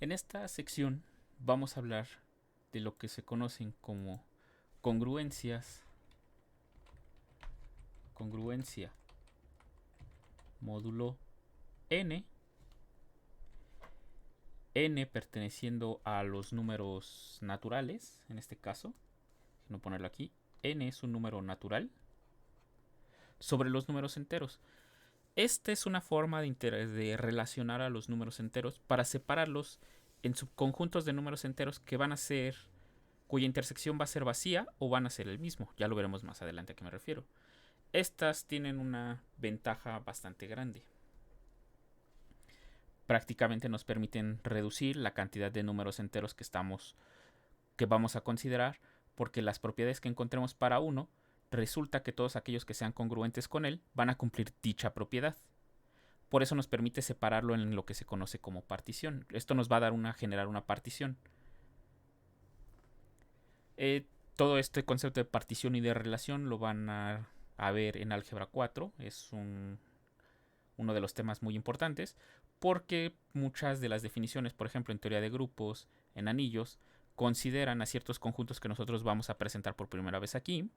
En esta sección vamos a hablar de lo que se conocen como congruencias, congruencia módulo n, n perteneciendo a los números naturales, en este caso, no ponerlo aquí, n es un número natural, sobre los números enteros. Esta es una forma de relacionar a los números enteros para separarlos en subconjuntos de números enteros que van a ser, cuya intersección va a ser vacía o van a ser el mismo. Ya lo veremos más adelante a qué me refiero. Estas tienen una ventaja bastante grande. Prácticamente nos permiten reducir la cantidad de números enteros que vamos a considerar, porque las propiedades que encontremos para uno, resulta que todos aquellos que sean congruentes con él van a cumplir dicha propiedad. Por eso nos permite separarlo en lo que se conoce como partición. Esto nos va a generar una partición. Todo este concepto de partición y de relación lo van a ver en álgebra 4. Es uno de los temas muy importantes, porque muchas de las definiciones, por ejemplo en teoría de grupos, en anillos, consideran a ciertos conjuntos que nosotros vamos a presentar por primera vez aquí,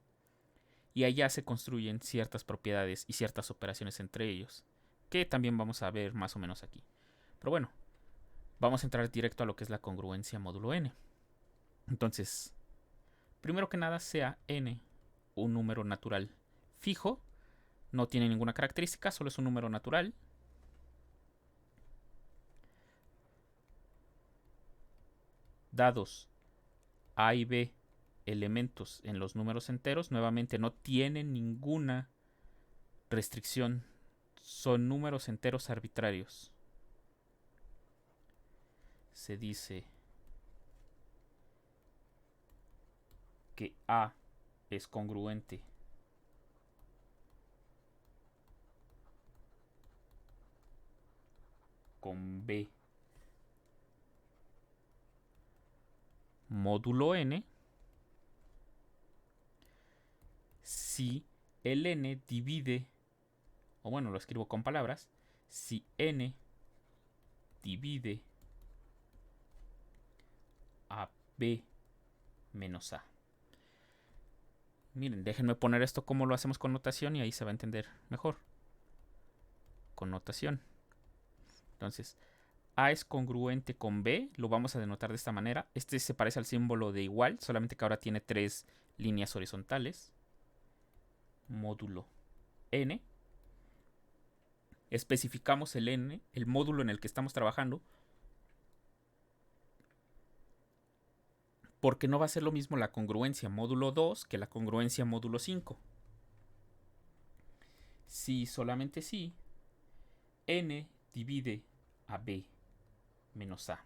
y allá se construyen ciertas propiedades y ciertas operaciones entre ellos, que también vamos a ver más o menos aquí. Pero bueno, vamos a entrar directo a lo que es la congruencia módulo n. Entonces, primero que nada, sea n un número natural fijo, no tiene ninguna característica, solo es un número natural. Dados a y b elementos en los números enteros, nuevamente no tienen ninguna restricción, son números enteros arbitrarios. Se dice que a es congruente con b módulo n si el n divide, o bueno, lo escribo con palabras, si n divide a b menos a. Miren, déjenme poner esto como lo hacemos con notación y ahí se va a entender mejor. Con notación. Entonces, a es congruente con b, lo vamos a denotar de esta manera. Este se parece al símbolo de igual, solamente que ahora tiene 3 líneas horizontales. Módulo n. Especificamos el n, el módulo en el que estamos trabajando, porque no va a ser lo mismo la congruencia módulo 2 que la congruencia módulo 5. Si solamente si n divide a b menos a.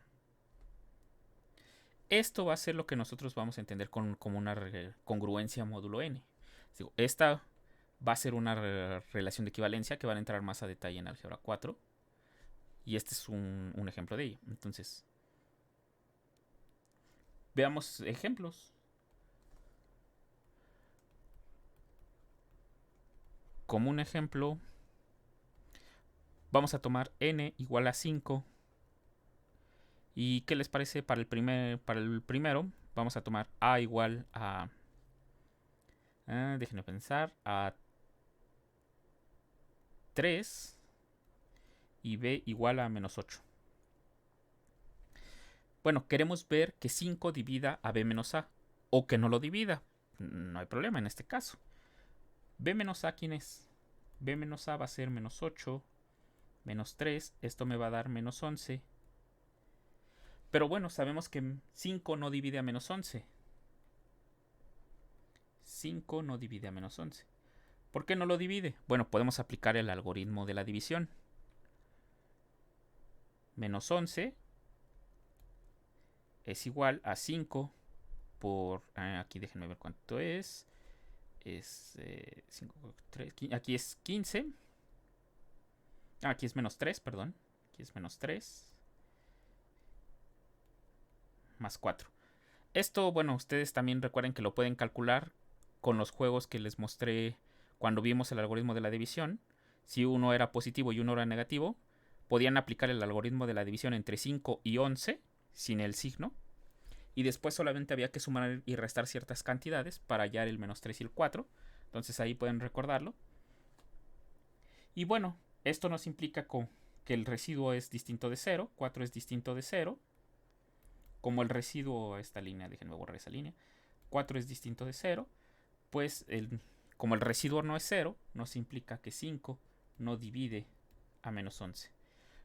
Esto va a ser lo que nosotros vamos a entender como una congruencia módulo n. Esta va a ser una relación de equivalencia que van a entrar más a detalle en álgebra 4. Y este es un ejemplo de ello. Entonces, veamos ejemplos. Como un ejemplo, vamos a tomar n igual a 5. ¿Y qué les parece para el primero? Vamos a tomar a igual a... déjenme pensar. A 3 y b igual a menos 8. Bueno, queremos ver que 5 divida a b menos a, o que no lo divida. No hay problema en este caso. B menos a, ¿quién es? B menos a va a ser menos 8, menos 3. Esto me va a dar menos 11. Pero bueno, sabemos que 5 no divide a menos 11. 5 no divide a menos 11. ¿Por qué no lo divide? Bueno, podemos aplicar el algoritmo de la división. Menos 11 es igual a 5 por... aquí déjenme ver cuánto es. Es 5, 3, aquí es 15. Aquí es menos 3, perdón. Aquí es menos 3. Más 4. Esto, bueno, ustedes también recuerden que lo pueden calcular con los juegos que les mostré cuando vimos el algoritmo de la división. Si uno era positivo y uno era negativo, podían aplicar el algoritmo de la división entre 5 y 11 sin el signo. Y después solamente había que sumar y restar ciertas cantidades para hallar el menos 3 y el 4. Entonces ahí pueden recordarlo. Y bueno, esto nos implica que el residuo es distinto de 0, 4 es distinto de 0. Como el residuo, esta línea, déjenme borrar esa línea, 4 es distinto de 0, pues como el residuo no es 0, nos implica que 5 no divide a menos 11.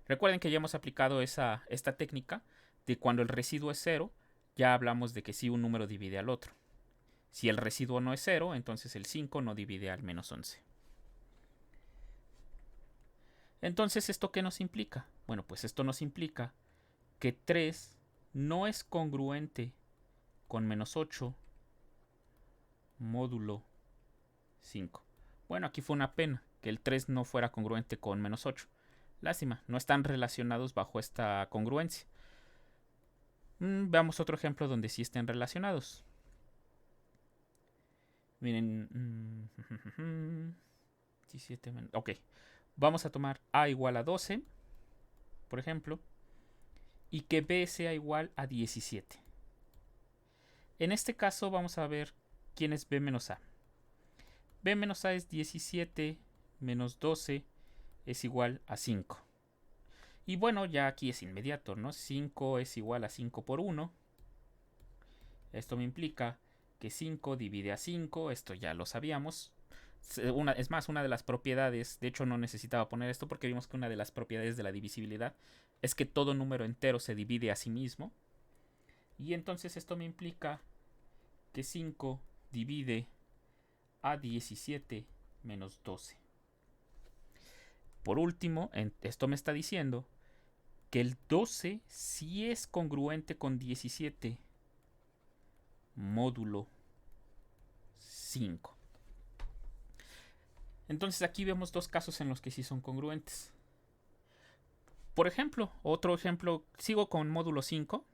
Recuerden que ya hemos aplicado esta técnica de cuando el residuo es 0, ya hablamos de que sí un número divide al otro. Si el residuo no es 0, entonces el 5 no divide al menos 11. Entonces, ¿esto qué nos implica? Bueno, pues esto nos implica que 3 no es congruente con menos 8 módulo 5. Bueno, aquí fue una pena que el 3 no fuera congruente con menos 8. Lástima, no están relacionados bajo esta congruencia. Veamos otro ejemplo donde sí estén relacionados. Miren. 17 ok. Vamos a tomar A igual a 12, por ejemplo, y que B sea igual a 17. En este caso vamos a ver quién es B menos A. B menos A es 17 menos 12 es igual a 5. Y bueno, ya aquí es inmediato, ¿no? 5 es igual a 5 por 1. Esto me implica que 5 divide a 5, esto ya lo sabíamos. Es más, una de las propiedades, de hecho no necesitaba poner esto porque vimos que una de las propiedades de la divisibilidad es que todo número entero se divide a sí mismo. Y entonces esto me implica que 5 divide a 17 menos 12. Por último, esto me está diciendo que el 12 sí es congruente con 17 módulo 5. Entonces aquí vemos dos casos en los que sí son congruentes. Por ejemplo, otro ejemplo, sigo con módulo 5.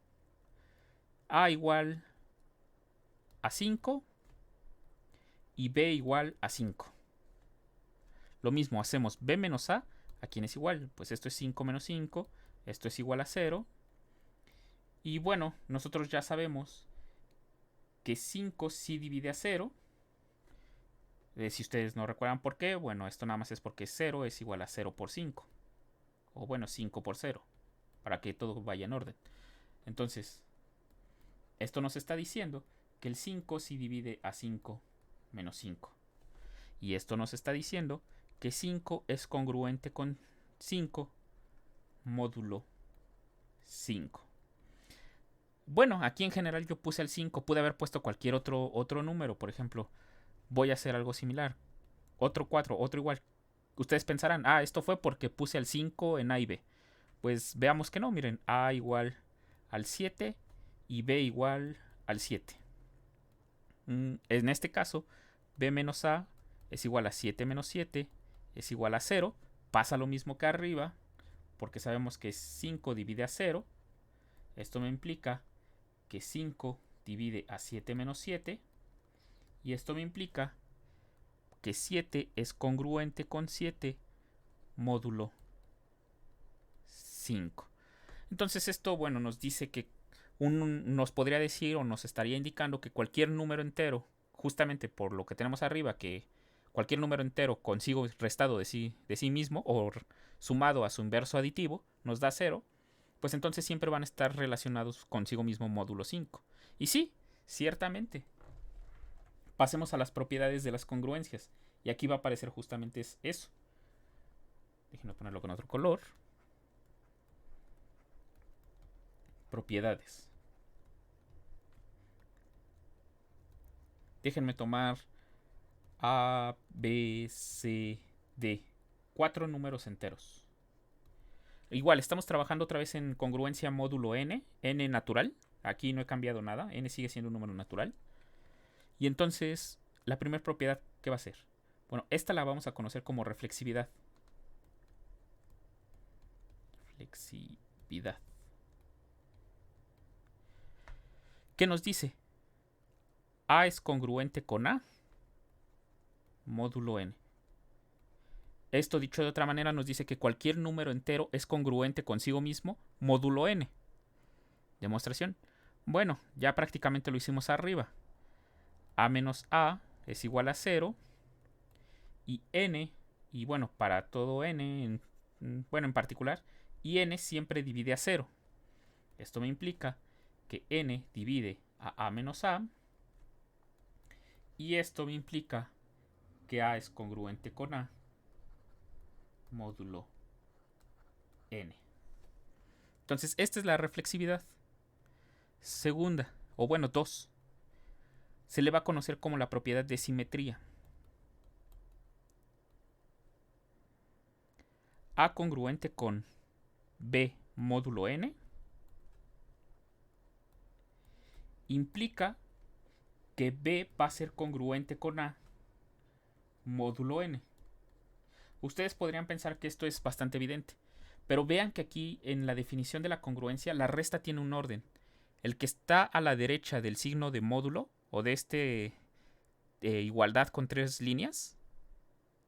A igual a 5 y B igual a 5. Lo mismo, hacemos B menos A, ¿a quién es igual? Pues esto es 5 menos 5, esto es igual a 0. Y bueno, nosotros ya sabemos que 5 sí divide a 0. Si ustedes no recuerdan por qué, bueno, esto nada más es porque 0 es igual a 0 por 5. O bueno, 5 por 0, para que todo vaya en orden. Entonces, esto nos está diciendo que el 5 sí divide a 5 menos 5. Y esto nos está diciendo que 5 es congruente con 5 módulo 5. Bueno, aquí en general yo puse el 5, pude haber puesto cualquier otro número. Por ejemplo, voy a hacer algo similar. Otro 4, otro igual. Ustedes pensarán, esto fue porque puse el 5 en A y B. Pues veamos que no, miren, A igual al 7 y B igual al 7. En este caso, B menos A es igual a 7 menos 7 es igual a 0. Pasa lo mismo que arriba, porque sabemos que 5 divide a 0. Esto me implica que 5 divide a 7 menos 7. Y esto me implica que 7 es congruente con 7 módulo 5. Entonces esto, bueno, nos dice que nos podría decir o nos estaría indicando que cualquier número entero, justamente por lo que tenemos arriba, que cualquier número entero consigo restado de sí mismo o sumado a su inverso aditivo nos da 0, pues entonces siempre van a estar relacionados consigo mismo módulo 5. Y sí, ciertamente. Pasemos a las propiedades de las congruencias. Y aquí va a aparecer justamente eso. Déjenme ponerlo con otro color. Propiedades. Déjenme tomar A, B, C, D. 4 números enteros. Igual, estamos trabajando otra vez en congruencia módulo n. N natural. Aquí no he cambiado nada. N sigue siendo un número natural. Y entonces, la primera propiedad, ¿qué va a ser? Bueno, esta la vamos a conocer como reflexividad. Reflexividad. ¿Qué nos dice? A es congruente con A módulo n. Esto, dicho de otra manera, nos dice que cualquier número entero es congruente consigo mismo módulo n. Demostración. Bueno, ya prácticamente lo hicimos arriba. A menos A es igual a 0. Y n, y bueno, para todo n, bueno, en particular, y n siempre divide a 0. Esto me implica que n divide a menos a. Y esto me implica que a es congruente con a módulo n. Entonces, esta es la reflexividad. Segunda, o bueno, 2. Se le va a conocer como la propiedad de simetría. A congruente con b módulo n implica que b va a ser congruente con a módulo n. Ustedes podrían pensar que esto es bastante evidente, pero vean que aquí en la definición de la congruencia la resta tiene un orden. El que está a la derecha del signo de módulo o de igualdad con 3 líneas,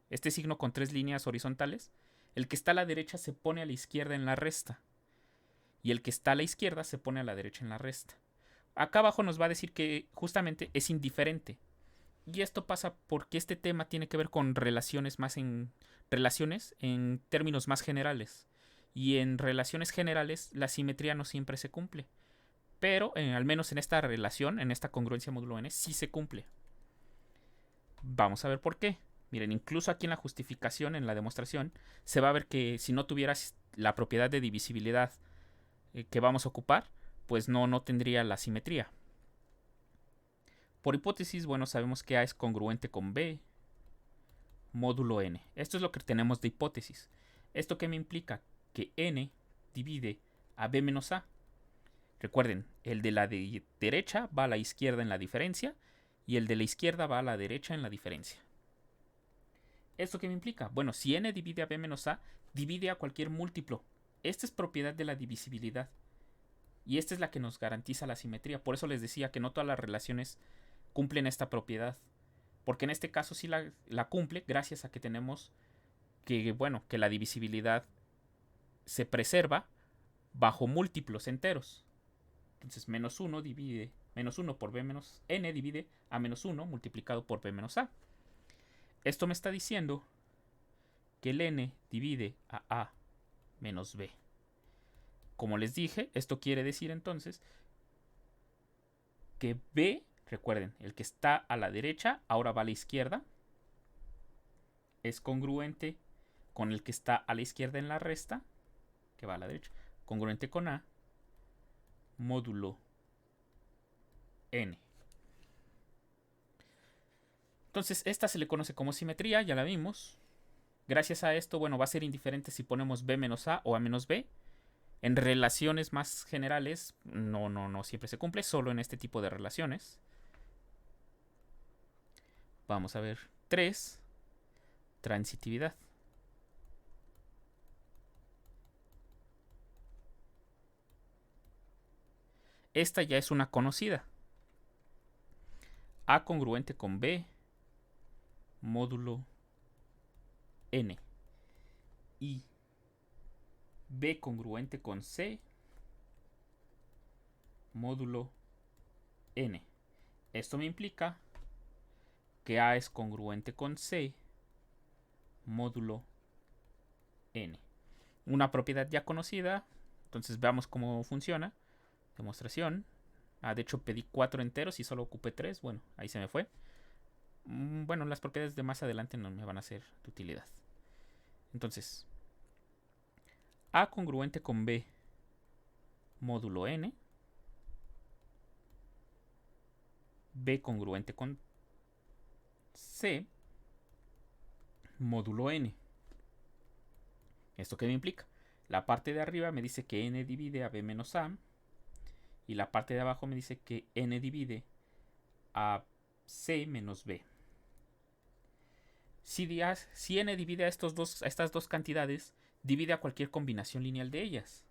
este signo con 3 líneas horizontales, el que está a la derecha se pone a la izquierda en la resta y el que está a la izquierda se pone a la derecha en la resta. Acá abajo nos va a decir que justamente es indiferente. Y esto pasa porque este tema tiene que ver con relaciones en términos más generales. Y en relaciones generales la simetría no siempre se cumple. Pero al menos en esta relación, en esta congruencia módulo n, sí se cumple. Vamos a ver por qué. Miren, incluso aquí en la justificación, en la demostración, se va a ver que si no tuvieras la propiedad de divisibilidad que vamos a ocupar, pues no tendría la simetría. Por hipótesis, bueno, sabemos que A es congruente con B módulo n. Esto es lo que tenemos de hipótesis. ¿Esto qué me implica? Que n divide a b menos a. Recuerden, el de la derecha va a la izquierda en la diferencia y el de la izquierda va a la derecha en la diferencia. ¿Esto qué me implica? Bueno, si n divide a b menos a, divide a cualquier múltiplo. Esta es propiedad de la divisibilidad. Y esta es la que nos garantiza la simetría. Por eso les decía que no todas las relaciones cumplen esta propiedad. Porque en este caso sí la cumple gracias a que tenemos que, bueno, que la divisibilidad se preserva bajo múltiplos enteros. Entonces menos 1 por b menos n divide a menos 1 multiplicado por b menos a. Esto me está diciendo que el n divide a menos b. Como les dije, esto quiere decir entonces que b, recuerden, el que está a la derecha ahora va a la izquierda, es congruente con el que está a la izquierda en la resta, que va a la derecha, congruente con a módulo n. Entonces, esta se le conoce como simetría, ya la vimos. Gracias a esto, bueno, va a ser indiferente si ponemos b menos a o a menos b. En relaciones más generales, no siempre se cumple, solo en este tipo de relaciones. Vamos a ver 3. Transitividad. Esta ya es una conocida. A congruente con B módulo n. Y B congruente con C módulo n. Esto me implica que A es congruente con C módulo n. Una propiedad ya conocida. Entonces veamos cómo funciona. Demostración. De hecho pedí 4 enteros y solo ocupé 3. Bueno, ahí se me fue. Bueno, las propiedades de más adelante no me van a ser de utilidad. Entonces, A congruente con B módulo n. B congruente con C módulo n. ¿Esto qué me implica? La parte de arriba me dice que n divide a b menos a. Y la parte de abajo me dice que n divide a c menos b. Si n divide a estas dos cantidades, divide a cualquier combinación lineal de ellas.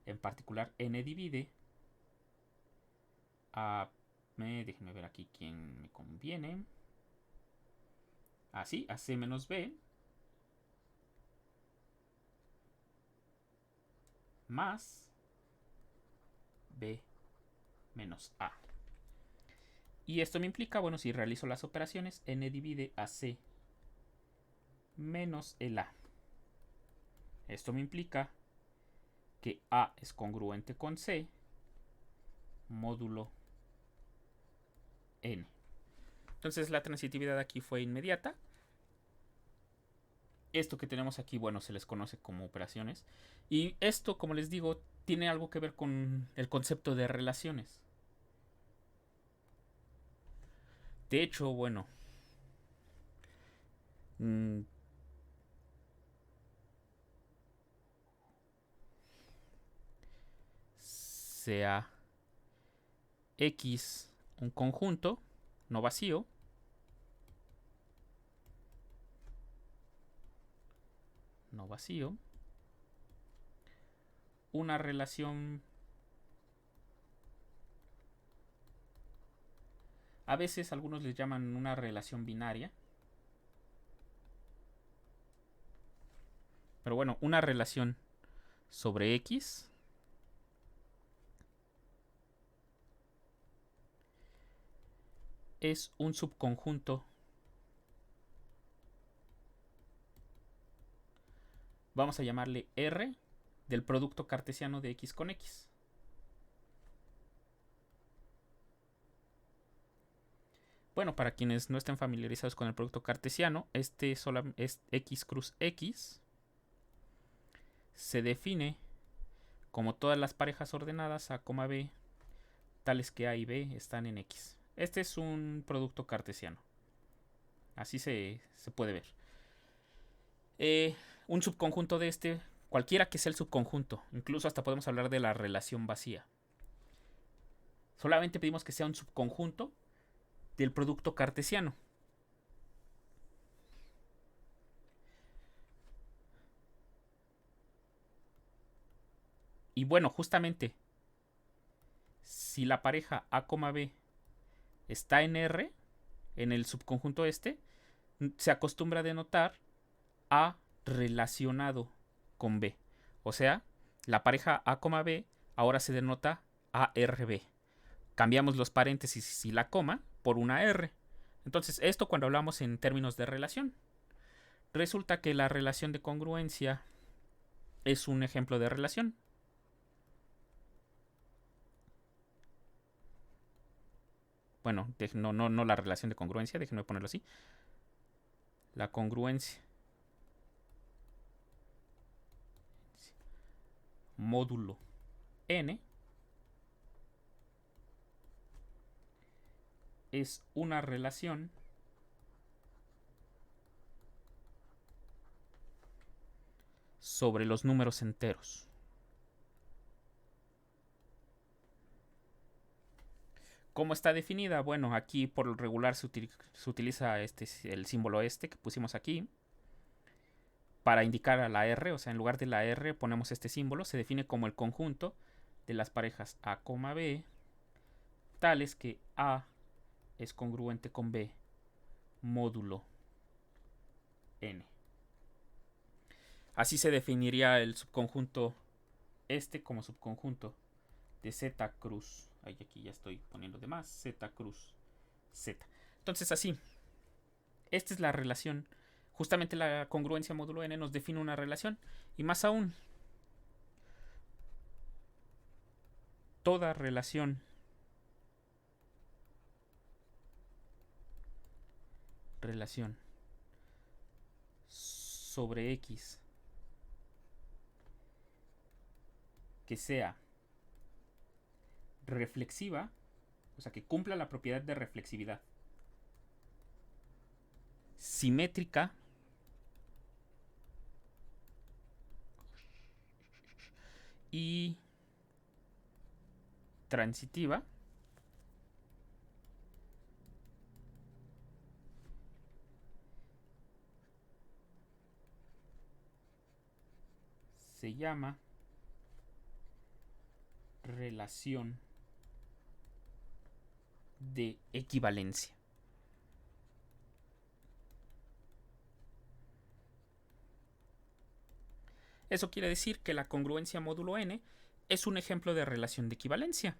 En particular, n divide a... déjenme ver aquí quién me conviene. Así, a c menos b. Más B menos A. Y esto me implica, bueno, si realizo las operaciones, N divide a C menos el A. Esto me implica que A es congruente con C módulo N. Entonces la transitividad aquí fue inmediata. Esto que tenemos aquí, bueno, se les conoce como operaciones. Y esto, como les digo, tiene algo que ver con el concepto de relaciones. De hecho, bueno, sea X un conjunto no vacío, una relación, a veces algunos les llaman una relación binaria, pero bueno, una relación sobre X es un subconjunto, vamos a llamarle R, del producto cartesiano de X con X. Bueno, para quienes no estén familiarizados con el producto cartesiano, este es X cruz X. Se define como todas las parejas ordenadas A, B, tales que A y B están en X. Este es un producto cartesiano. Así se puede ver. Un subconjunto de este, cualquiera que sea el subconjunto, incluso hasta podemos hablar de la relación vacía. Solamente pedimos que sea un subconjunto del producto cartesiano. Y bueno, justamente, si la pareja A, B está en R, en el subconjunto este, se acostumbra a denotar A relacionado con B. O sea, la pareja A, B ahora se denota ARB. Cambiamos los paréntesis y la coma por una R. Entonces, esto cuando hablamos en términos de relación. Resulta que la relación de congruencia es un ejemplo de relación. Bueno, no la relación de congruencia, déjenme ponerlo así. La congruencia módulo N es una relación sobre los números enteros. ¿Cómo está definida? Bueno, aquí por lo regular se utiliza el símbolo este que pusimos aquí para indicar a la R, o sea, en lugar de la R ponemos este símbolo. Se define como el conjunto de las parejas A, B, tales que A es congruente con B módulo N. Así se definiría el subconjunto este como subconjunto de Z cruz. Ay, aquí ya estoy poniendo de más. Z cruz Z. Entonces así. Esta es la relación. Justamente la congruencia módulo N nos define una relación. Y más aún. Toda relación sobre X que sea reflexiva, o sea, que cumpla la propiedad de reflexividad, simétrica y transitiva, se llama relación de equivalencia. Eso quiere decir que la congruencia módulo N es un ejemplo de relación de equivalencia.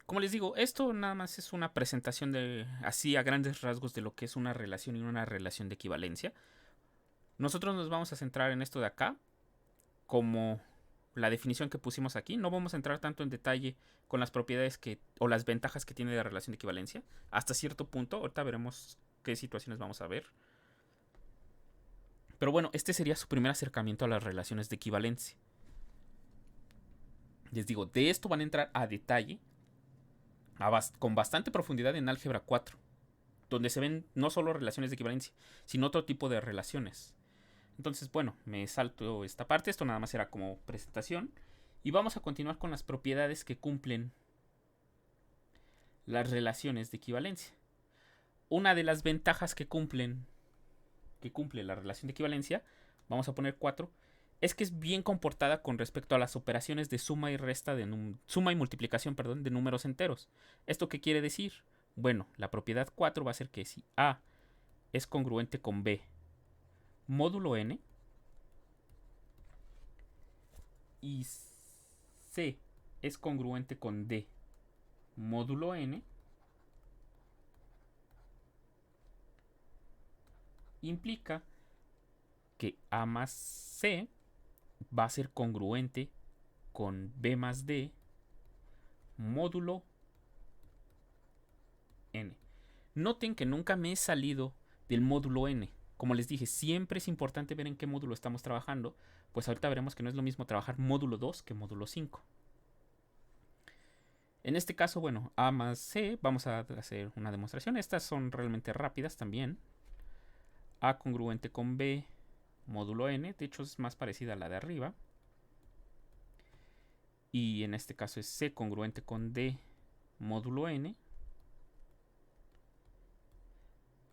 Como les digo, esto nada más es una presentación de así a grandes rasgos de lo que es una relación y una relación de equivalencia. Nosotros nos vamos a centrar en esto de acá como la definición que pusimos aquí. No vamos a entrar tanto en detalle con las propiedades o las ventajas que tiene la relación de equivalencia. Hasta cierto punto, ahorita veremos qué situaciones vamos a ver. Pero bueno, este sería su primer acercamiento a las relaciones de equivalencia. Les digo, de esto van a entrar a detalle, con bastante profundidad en álgebra 4, donde se ven no solo relaciones de equivalencia, sino otro tipo de relaciones. Entonces, bueno, me salto esta parte, esto nada más era como presentación, y vamos a continuar con las propiedades que cumplen las relaciones de equivalencia. Una de las ventajas que cumple la relación de equivalencia, vamos a poner 4, es que es bien comportada con respecto a las operaciones de suma y resta suma y multiplicación, de números enteros. ¿Esto qué quiere decir? Bueno, la propiedad 4 va a ser que si A es congruente con B módulo n y C es congruente con D módulo n, implica que A más C va a ser congruente con B más D módulo n. Noten que nunca me he salido del módulo n. Como les dije, siempre es importante ver en qué módulo estamos trabajando, pues ahorita veremos que no es lo mismo trabajar módulo 2 que módulo 5. En este caso, bueno, A más C, vamos a hacer una demostración. Estas son realmente rápidas también. A congruente con B módulo n, de hecho es más parecida a la de arriba. Y en este caso es C congruente con D módulo n.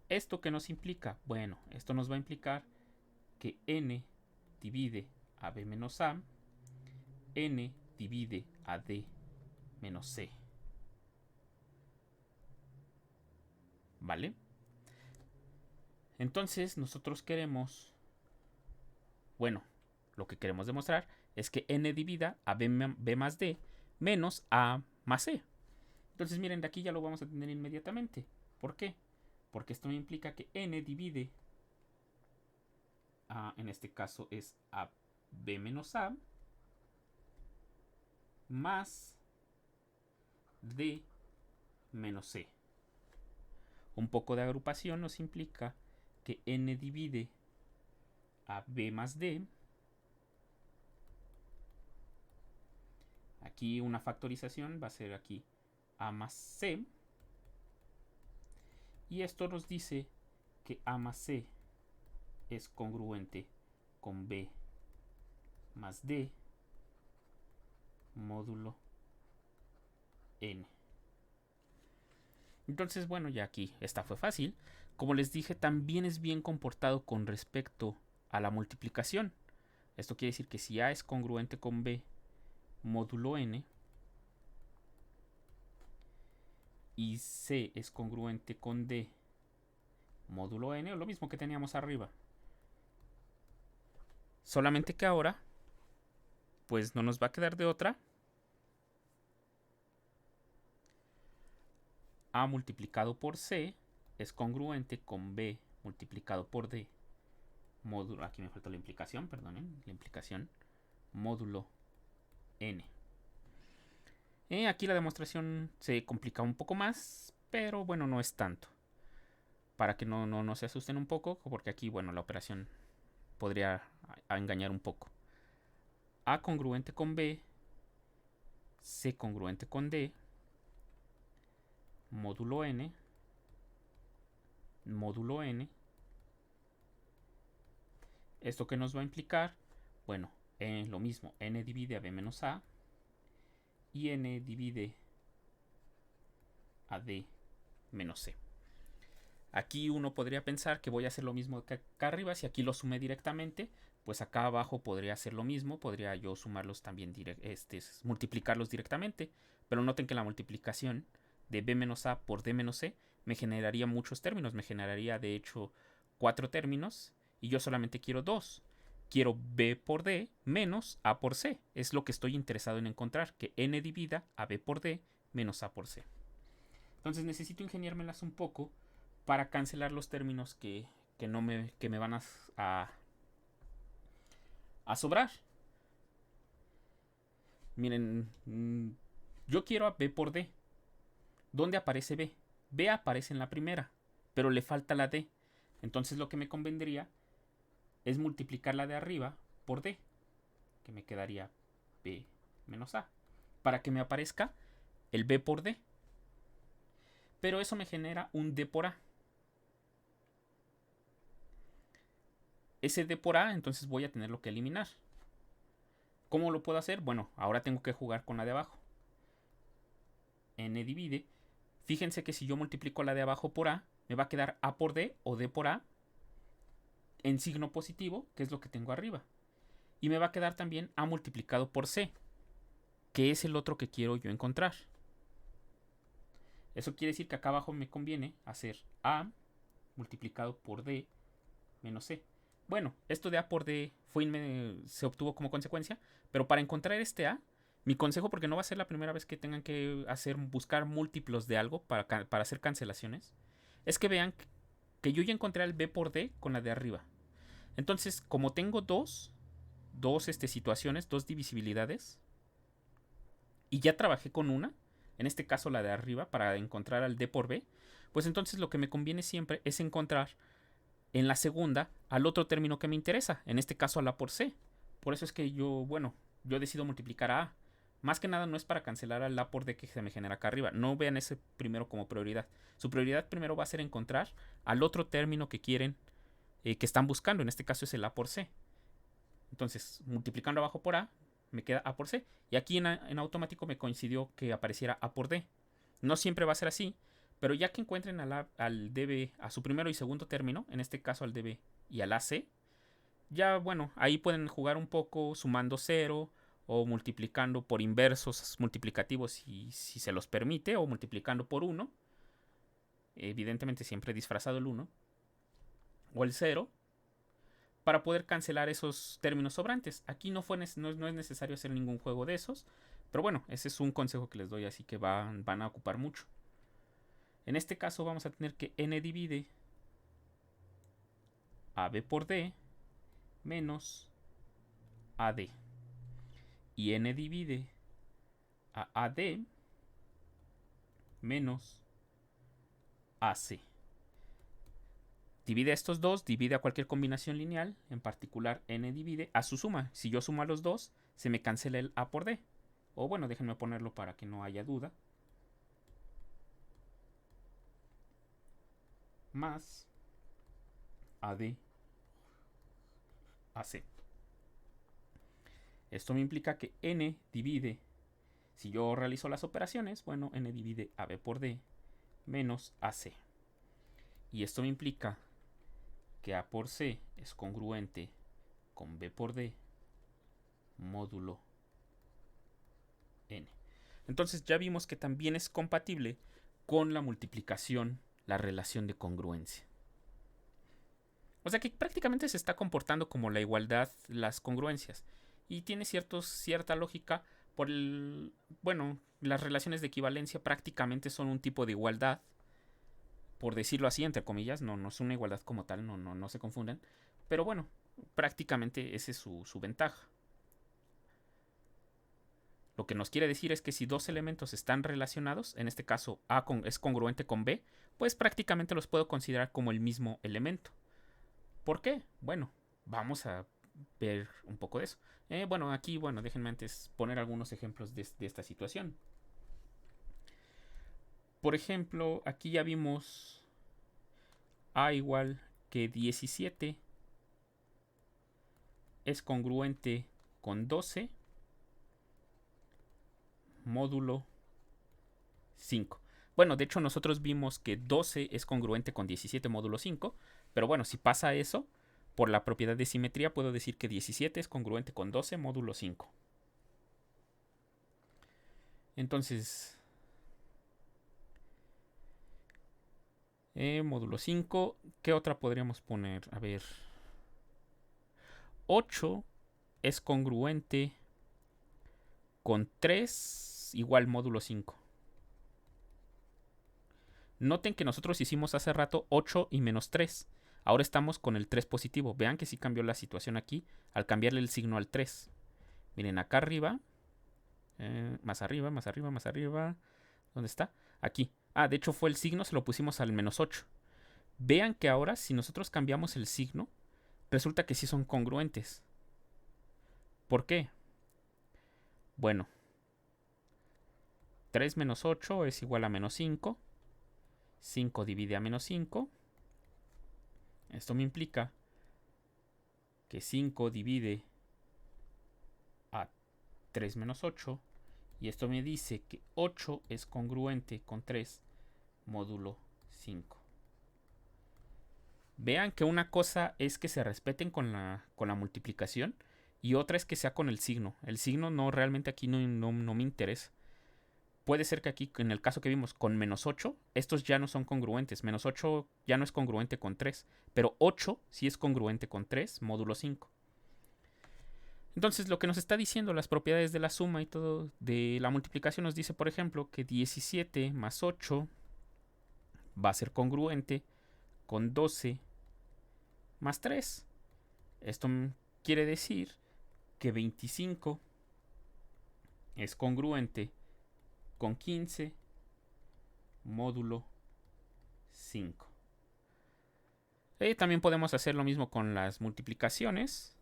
¿Esto qué nos implica? Bueno, esto nos va a implicar que n divide a b menos a, n divide a d menos c. ¿Vale? Entonces nosotros queremos, bueno, lo que queremos demostrar es que n divida a b más d menos a más c. Entonces miren, de aquí ya lo vamos a tener inmediatamente. ¿Por qué? Porque esto me implica que n divide a, en este caso es a b menos a más d menos c. Un poco de agrupación nos implica que n divide a b más d. Aquí una factorización va a ser aquí a más c. Y esto nos dice que a más c es congruente con b más d módulo n. Entonces, bueno, ya aquí esta fue fácil. Como les dije, también es bien comportado con respecto a la multiplicación. Esto quiere decir que si A es congruente con B módulo n y C es congruente con D módulo n, o lo mismo que teníamos arriba. Solamente que ahora, pues no nos va a quedar de otra. A multiplicado por C es congruente con B multiplicado por D módulo, aquí me faltó la implicación, perdonen, la implicación módulo n. Aquí la demostración se complica un poco más, pero bueno, no es tanto. Para que no se asusten un poco, porque aquí, bueno, la operación podría engañar un poco. A congruente con B, C congruente con D, módulo n, ¿Esto qué nos va a implicar? Bueno, lo mismo, n divide a b menos a y n divide a d menos c. Aquí uno podría pensar que voy a hacer lo mismo que acá arriba. Si aquí lo sumé directamente, pues acá abajo podría hacer lo mismo. Podría yo sumarlos también, multiplicarlos directamente. Pero noten que la multiplicación de b menos a por d menos c me generaría muchos términos. Me generaría de hecho 4 términos y yo solamente quiero 2. quiero B por D menos A por C. Es lo que estoy interesado en encontrar, que N divida a B por D menos A por C. Entonces necesito ingeniármelas un poco para cancelar los términos que me van a sobrar. Miren, yo quiero a B por D. ¿Dónde aparece B? B aparece en la primera, pero le falta la D. Entonces lo que me convendría es multiplicar la de arriba por D, que me quedaría B menos A, para que me aparezca el B por D. Pero eso me genera un D por A. Ese D por A, entonces voy a tenerlo que eliminar. ¿Cómo lo puedo hacer? Bueno, ahora tengo que jugar con la de abajo. N divide. Fíjense que si yo multiplico la de abajo por A, me va a quedar A por D o D por A en signo positivo, que es lo que tengo arriba. Y me va a quedar también A multiplicado por C, que es el otro que quiero yo encontrar. Eso quiere decir que acá abajo me conviene hacer A multiplicado por D menos C. Bueno, esto de A por D se obtuvo como consecuencia, pero para encontrar este A, mi consejo, porque no va a ser la primera vez que tengan que buscar múltiplos de algo para hacer cancelaciones, es que vean que yo ya encontré el B por D con la de arriba. Entonces, como tengo dos situaciones, dos divisibilidades, y ya trabajé con una, en este caso la de arriba, para encontrar al D por B, pues entonces lo que me conviene siempre es encontrar en la segunda al otro término que me interesa, en este caso al A por C. Por eso es que yo decido multiplicar a A. Más que nada no es para cancelar al A por D que se me genera acá arriba. No vean ese primero como prioridad. Su prioridad primero va a ser encontrar al otro término que quieren, que están buscando. En este caso es el A por C. Entonces, multiplicando abajo por A, me queda A por C. Y aquí en automático me coincidió que apareciera A por D. No siempre va a ser así, pero ya que encuentren al DB, a su primero y segundo término, en este caso al DB y al AC, ya bueno, ahí pueden jugar un poco sumando 0 o multiplicando por inversos multiplicativos si se los permite, o multiplicando por 1, evidentemente siempre disfrazado el 1, o el 0, para poder cancelar esos términos sobrantes. Aquí no es necesario hacer ningún juego de esos, pero bueno, ese es un consejo que les doy, así que van a ocupar mucho. En este caso vamos a tener que N divide a B por D menos AD. Y N divide a AD menos AC. Divide a estos dos, divide a cualquier combinación lineal, en particular N divide a su suma. Si yo sumo a los dos, se me cancela el A por D. O bueno, déjenme ponerlo para que no haya duda. Más AD AC. Esto me implica que N divide, si yo realizo las operaciones, bueno, N divide AB por D menos AC. Y esto me implica que A por C es congruente con B por D módulo N. Entonces ya vimos que también es compatible con la multiplicación, la relación de congruencia. O sea que prácticamente se está comportando como la igualdad, las congruencias. Y tiene cierta lógica por las relaciones de equivalencia prácticamente son un tipo de igualdad, por decirlo así, entre comillas. No es una igualdad como tal, no se confundan. Pero bueno, prácticamente esa es su ventaja. Lo que nos quiere decir es que si dos elementos están relacionados, en este caso A es congruente con B, pues prácticamente los puedo considerar como el mismo elemento. ¿Por qué? Bueno, vamos a ver un poco de eso. Aquí, déjenme antes poner algunos ejemplos de esta situación. Por ejemplo, aquí ya vimos A igual que 17 es congruente con 12 módulo 5. Bueno, de hecho nosotros vimos que 12 es congruente con 17 módulo 5, pero bueno, si pasa eso, por la propiedad de simetría puedo decir que 17 es congruente con 12 módulo 5. Entonces, módulo 5, ¿qué otra podríamos poner? A ver. 8 es congruente con 3 igual módulo 5. Noten que nosotros hicimos hace rato 8 y menos 3. Ahora estamos con el 3 positivo. Vean que sí cambió la situación aquí al cambiarle el signo al 3. Miren, acá arriba. Más arriba, más arriba, más arriba. ¿Dónde está? Aquí. Ah, de hecho fue el signo, se lo pusimos al menos 8. Vean que ahora si nosotros cambiamos el signo, resulta que sí son congruentes. ¿Por qué? Bueno, 3 menos 8 es igual a menos 5. 5 divide a menos 5. Esto me implica que 5 divide a 3 menos 8. Y esto me dice que 8 es congruente con 3 módulo 5. Vean que una cosa es que se respeten con la multiplicación y otra es que sea con el signo. El signo no, realmente aquí no me interesa. Puede ser que aquí, en el caso que vimos con menos 8, estos ya no son congruentes. Menos 8 ya no es congruente con 3, pero 8 sí es congruente con 3 módulo 5. Entonces, lo que nos está diciendo las propiedades de la suma y todo de la multiplicación nos dice, por ejemplo, que 17 más 8 va a ser congruente con 12 más 3. Esto quiere decir que 25 es congruente con 15 módulo 5. También podemos hacer lo mismo con las multiplicaciones.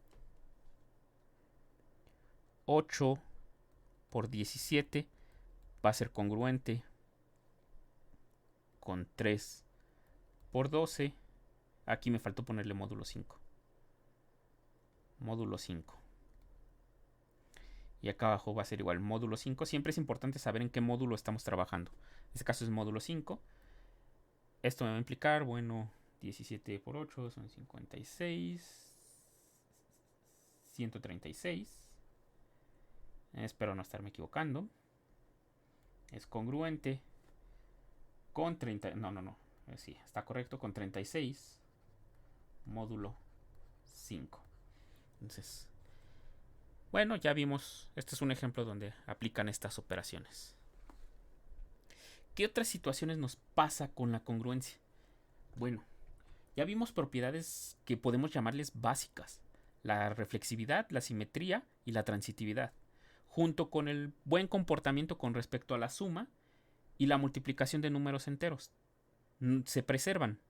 8 por 17 va a ser congruente con 3 por 12. Aquí me faltó ponerle módulo 5. Módulo 5. Y acá abajo va a ser igual módulo 5. Siempre es importante saber en qué módulo estamos trabajando. En este caso es módulo 5. Esto me va a implicar, bueno, 17 por 8 son 56. 136. Espero no estarme equivocando. Es congruente con 30. No. Sí, está correcto, con 36 módulo 5. Entonces, bueno, ya vimos. Este es un ejemplo donde aplican estas operaciones. ¿Qué otras situaciones nos pasa con la congruencia? Bueno, ya vimos propiedades que podemos llamarles básicas. La reflexividad, la simetría y la transitividad, junto con el buen comportamiento con respecto a la suma y la multiplicación de números enteros. Se preservan.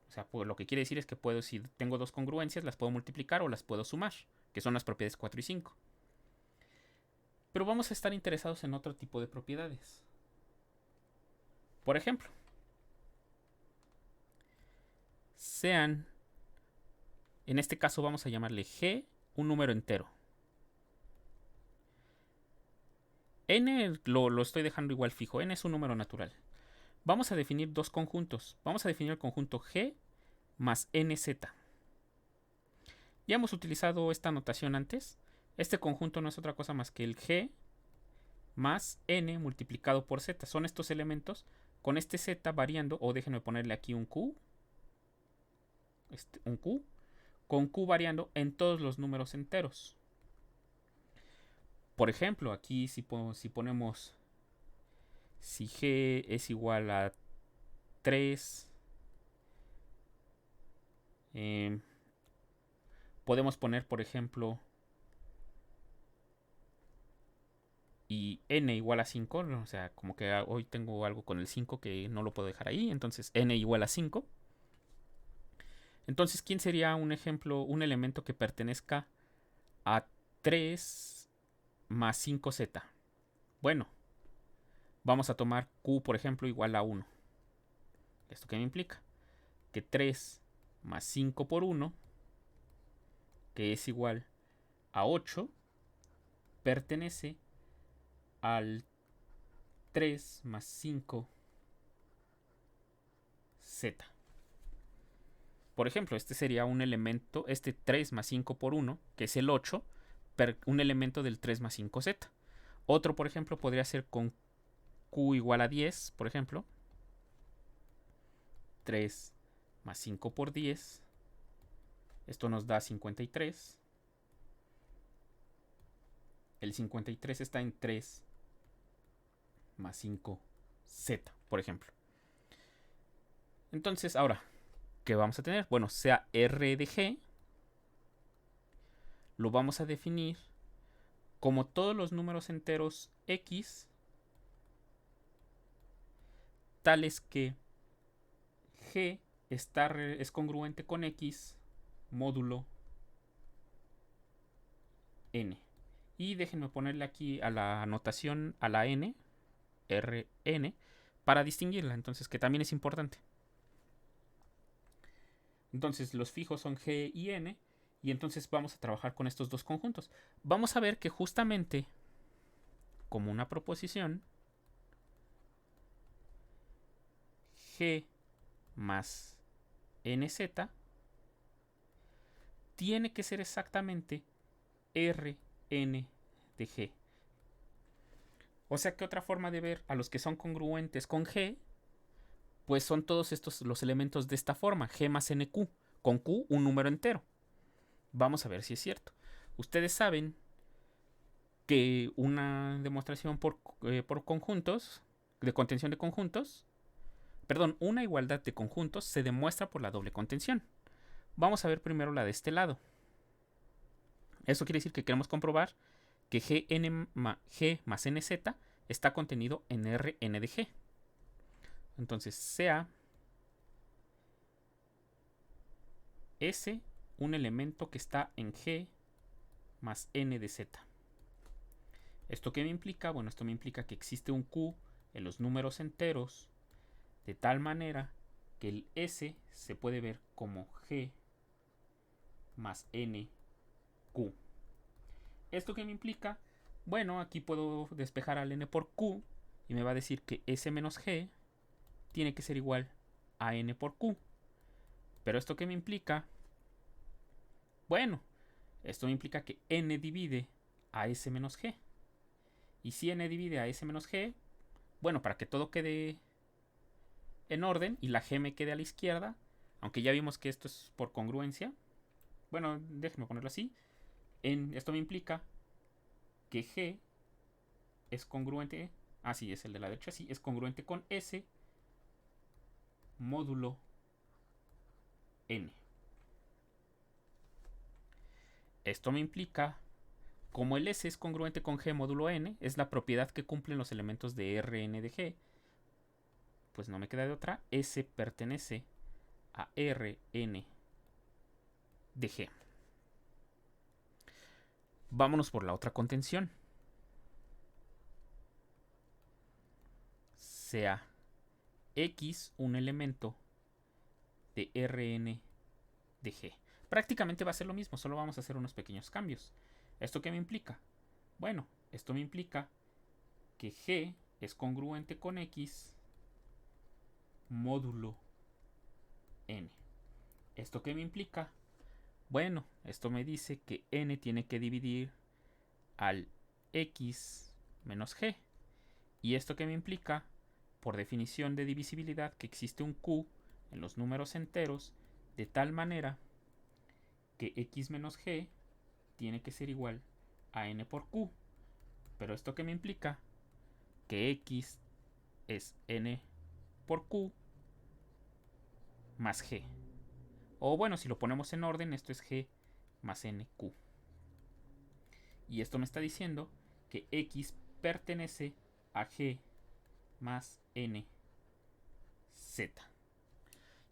O sea, pues lo que quiere decir es que puedo, si tengo dos congruencias, las puedo multiplicar o las puedo sumar, que son las propiedades 4 y 5. Pero vamos a estar interesados en otro tipo de propiedades. Por ejemplo, sean, en este caso vamos a llamarle G un número entero. N lo estoy dejando igual fijo, N es un número natural. Vamos a definir dos conjuntos. Vamos a definir el conjunto G más NZ. Ya hemos utilizado esta notación antes. Este conjunto no es otra cosa más que el G más N multiplicado por Z. Son estos elementos con este Z variando, o déjenme ponerle aquí un Q. Un Q. Con Q variando en todos los números enteros. Por ejemplo, aquí si ponemos, si G es igual a 3, podemos poner, por ejemplo, y N igual a 5, o sea, como que hoy tengo algo con el 5 que no lo puedo dejar ahí, entonces N igual a 5. Entonces, ¿quién sería un ejemplo, un elemento que pertenezca a 3 más 5Z? Bueno, vamos a tomar Q, por ejemplo, igual a 1. ¿Esto qué me implica? Que 3 más 5 por 1, que es igual a 8, pertenece al 3 más 5 Z. Por ejemplo, este sería un elemento, este 3 más 5 por 1, que es el 8, un elemento del 3 más 5Z. Otro, por ejemplo, podría ser con Q igual a 10, por ejemplo. 3 más 5 por 10. Esto nos da 53. el 53 está en 3 más 5z, por ejemplo. Entonces, ahora, ¿qué vamos a tener? Bueno, sea R de G, lo vamos a definir como todos los números enteros X, tales que G es congruente con X módulo N. Y déjenme ponerle aquí a la anotación, a la N, Rn, para distinguirla, entonces, que también es importante. Entonces los fijos son G y N, y entonces vamos a trabajar con estos dos conjuntos. Vamos a ver que justamente, como una proposición, G más NZ tiene que ser exactamente Rn de G. O sea que otra forma de ver a los que son congruentes con G, pues son todos estos los elementos de esta forma, G más NQ, con Q un número entero. Vamos a ver si es cierto. Ustedes saben que una demostración por conjuntos, de contención de conjuntos, perdón, una igualdad de conjuntos se demuestra por la doble contención. Vamos a ver primero la de este lado. Eso quiere decir que queremos comprobar que G más NZ está contenido en Rn de G. Entonces, sea S un elemento que está en G más N de Z. ¿Esto qué me implica? Bueno, esto me implica que existe un Q en los números enteros de tal manera que el S se puede ver como G más NQ. ¿Esto qué me implica? Bueno, aquí puedo despejar al N por Q y me va a decir que S menos G tiene que ser igual a N por Q. ¿Pero esto qué me implica? Bueno, esto me implica que N divide a S menos G. Y si N divide a S menos G, bueno, para que todo quede en orden y la G me quede a la izquierda, aunque ya vimos que esto es por congruencia, bueno, déjenme ponerlo así, esto me implica que G es congruente, sí, es el de la derecha, sí, es congruente con S módulo N. Esto me implica, como el S es congruente con G módulo N, es la propiedad que cumplen los elementos de Rn de G, pues no me queda de otra, S pertenece a Rn de G. Vámonos por la otra contención. Sea X un elemento de Rn de G. Prácticamente va a ser lo mismo, solo vamos a hacer unos pequeños cambios. ¿Esto qué me implica? Bueno, esto me implica que G es congruente con X módulo N. ¿Esto qué me implica? Bueno, esto me dice que N tiene que dividir al X menos G. ¿Y esto qué me implica? Por definición de divisibilidad, que existe un Q en los números enteros de tal manera que X menos G tiene que ser igual a N por Q. Pero esto qué me implica? Que X es N por Q más G. O bueno, si lo ponemos en orden, esto es G más NQ. Y esto me está diciendo que X pertenece a G más NZ.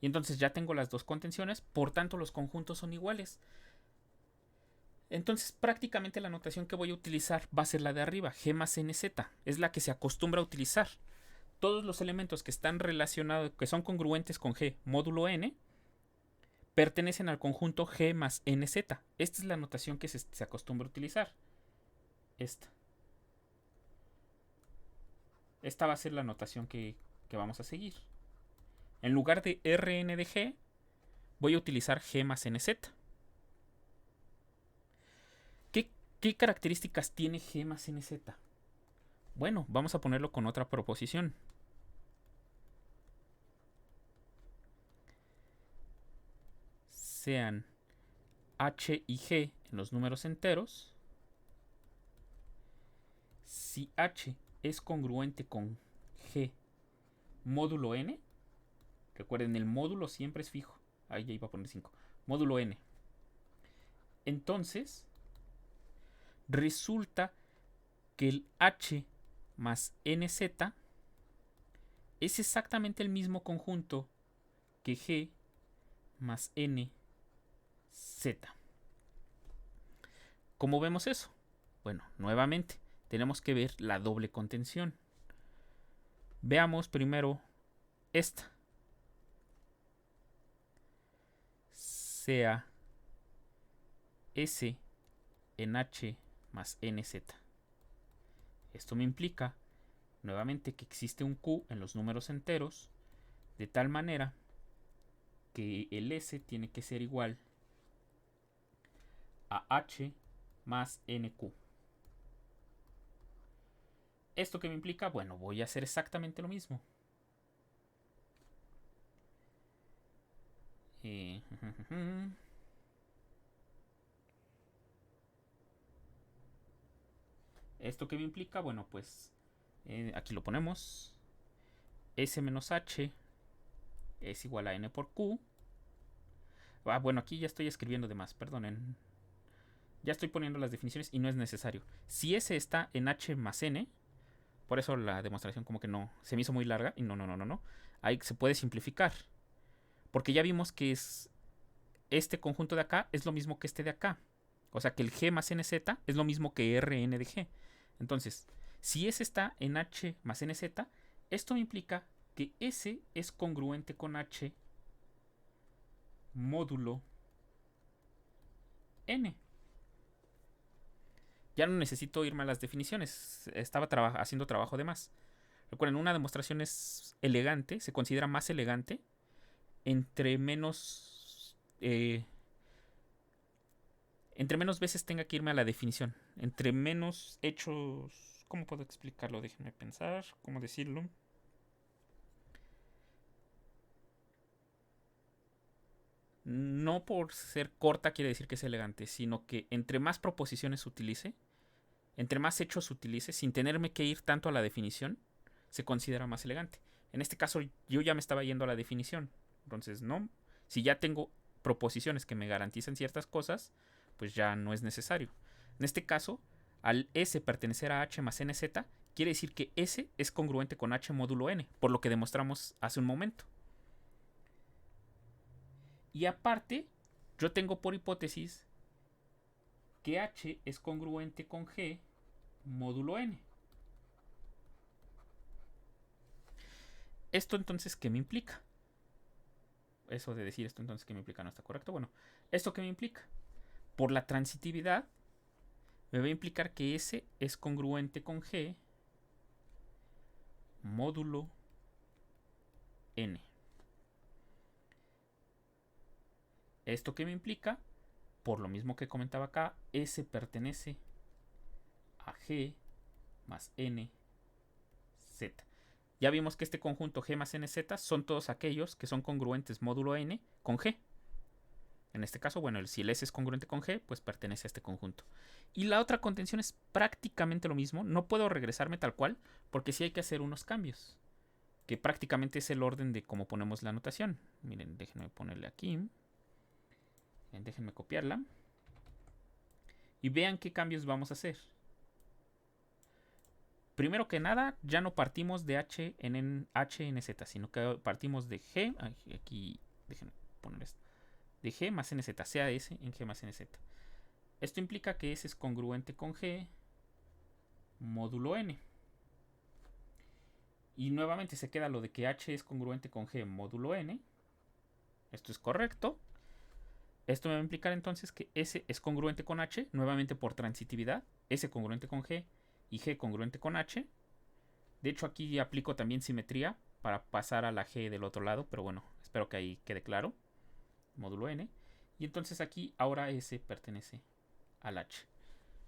Y entonces ya tengo las dos contenciones, por tanto los conjuntos son iguales. Entonces prácticamente la notación que voy a utilizar va a ser la de arriba, G más NZ. Es la que se acostumbra a utilizar. Todos los elementos que están relacionados, que son congruentes con G módulo N, pertenecen al conjunto G más NZ. Esta es la notación que se acostumbra a utilizar. Esta va a ser la notación que vamos a seguir. En lugar de Rn de G, voy a utilizar G más NZ. ¿Qué características tiene G más NZ? Bueno, vamos a ponerlo con otra proposición. Sean H y G en los números enteros, Si H es congruente con G módulo N, recuerden, el módulo siempre es fijo. Ahí ya iba a poner 5. Módulo N. Entonces, resulta que el H más NZ es exactamente el mismo conjunto que G más NZ. ¿Cómo vemos eso? Bueno, nuevamente, tenemos que ver la doble contención. Veamos primero esta. Sea S en H más NZ. Esto me implica, nuevamente, que existe un Q en los números enteros, de tal manera que el S tiene que ser igual a H más NQ. ¿Esto qué me implica? Bueno, voy a hacer exactamente lo mismo. ¿Esto qué me implica? Bueno, pues aquí lo ponemos. S menos H es igual a N por Q. Bueno, aquí ya estoy escribiendo de más, perdonen. Ya estoy poniendo las definiciones y no es necesario. Si S está en H más N, por eso la demostración como que no, se me hizo muy larga y no. Ahí se puede simplificar. Porque ya vimos que es este conjunto de acá es lo mismo que este de acá. O sea que el G más NZ es lo mismo que Rn de G. Entonces, si S está en H más NZ, esto me implica que S es congruente con H módulo N. Ya no necesito irme a las definiciones. Estaba haciendo trabajo de más. Recuerden, una demostración es elegante, se considera más elegante entre menos veces tenga que irme a la definición. Entre menos hechos... ¿Cómo puedo explicarlo? Déjenme pensar. ¿Cómo decirlo? No por ser corta quiere decir que es elegante, sino que entre más proposiciones utilice, entre más hechos utilice, sin tenerme que ir tanto a la definición, se considera más elegante. En este caso yo ya me estaba yendo a la definición. Entonces, no. Si ya tengo proposiciones que me garantizan ciertas cosas, pues ya no es necesario. En este caso, al S pertenecer a H más NZ, quiere decir que S es congruente con H módulo N, por lo que demostramos hace un momento. Y aparte, yo tengo por hipótesis que H es congruente con G módulo N. ¿Esto entonces qué me implica? Eso de decir esto entonces qué me implica no está correcto. Bueno, ¿esto qué me implica? Por la transitividad, me va a implicar que S es congruente con G módulo N. ¿Esto qué me implica? Por lo mismo que comentaba acá, S pertenece a G más N Z. Ya vimos que este conjunto G más NZ son todos aquellos que son congruentes módulo N con G. En este caso, bueno, si el S es congruente con G, pues pertenece a este conjunto. Y la otra contención es prácticamente lo mismo. No puedo regresarme tal cual, porque sí hay que hacer unos cambios. Que prácticamente es el orden de cómo ponemos la notación. Miren, déjenme ponerle aquí. Déjenme copiarla. Y vean qué cambios vamos a hacer. Primero que nada, ya no partimos de H en Z, sino que partimos de G. Aquí, déjenme poner esto. De G más NZ, sea S en G más NZ. Esto implica que S es congruente con G módulo N. Y nuevamente se queda lo de que H es congruente con G módulo N. Esto es correcto. Esto me va a implicar entonces que S es congruente con H, nuevamente por transitividad. S congruente con G y G congruente con H. De hecho, aquí aplico también simetría para pasar a la G del otro lado, pero bueno, espero que ahí quede claro. Módulo N. Y entonces aquí ahora S pertenece al H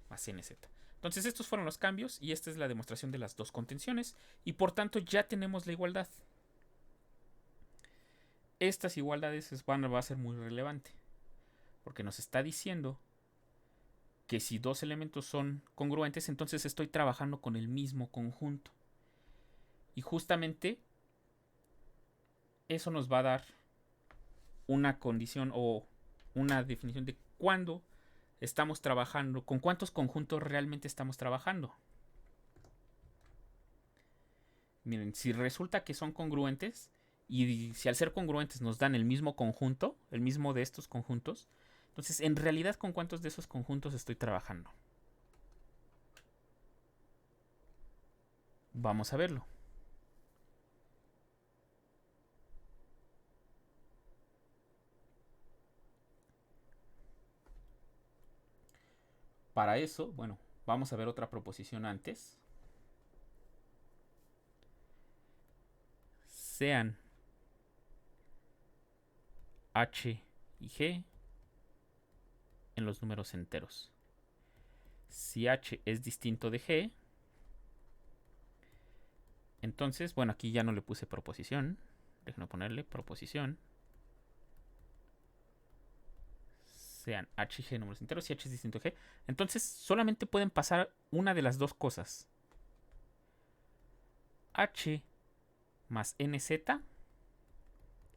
más NZ. Entonces estos fueron los cambios y esta es la demostración de las dos contenciones y por tanto ya tenemos la igualdad. Estas igualdades va a ser muy relevante porque nos está diciendo que si dos elementos son congruentes, entonces estoy trabajando con el mismo conjunto. Y justamente eso nos va a dar una condición o una definición de cuándo estamos trabajando, con cuántos conjuntos realmente estamos trabajando. Miren, si resulta que son congruentes y si al ser congruentes nos dan el mismo conjunto, el mismo de estos conjuntos, entonces en realidad con cuántos de esos conjuntos estoy trabajando. Vamos a verlo. Para eso, bueno, vamos a ver otra proposición antes. Sean h y g en los números enteros. Si h es distinto de g, entonces, bueno, aquí ya no le puse proposición. Déjenme ponerle proposición. Sean h y g números enteros, si h es distinto de g. Entonces, solamente pueden pasar una de las dos cosas. H más nz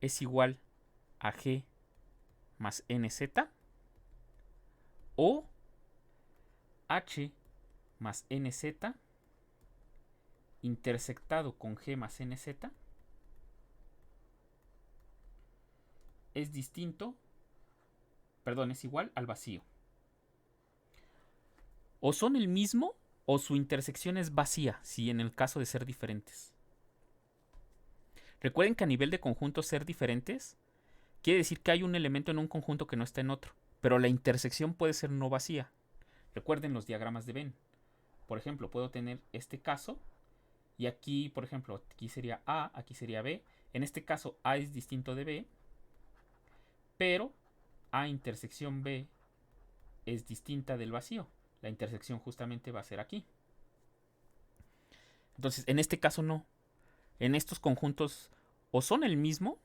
es igual a g más nz, o h más nz intersectado con g más nz es distinto, perdón, es igual al vacío. O son el mismo o su intersección es vacía, si en el caso de ser diferentes. Recuerden que a nivel de conjuntos ser diferentes quiere decir que hay un elemento en un conjunto que no está en otro, pero la intersección puede ser no vacía. Recuerden los diagramas de Venn. Por ejemplo, puedo tener este caso y aquí, por ejemplo, aquí sería A, aquí sería B. En este caso A es distinto de B, pero A intersección B es distinta del vacío. La intersección justamente va a ser aquí. Entonces, en este caso no. En estos conjuntos o son el mismo,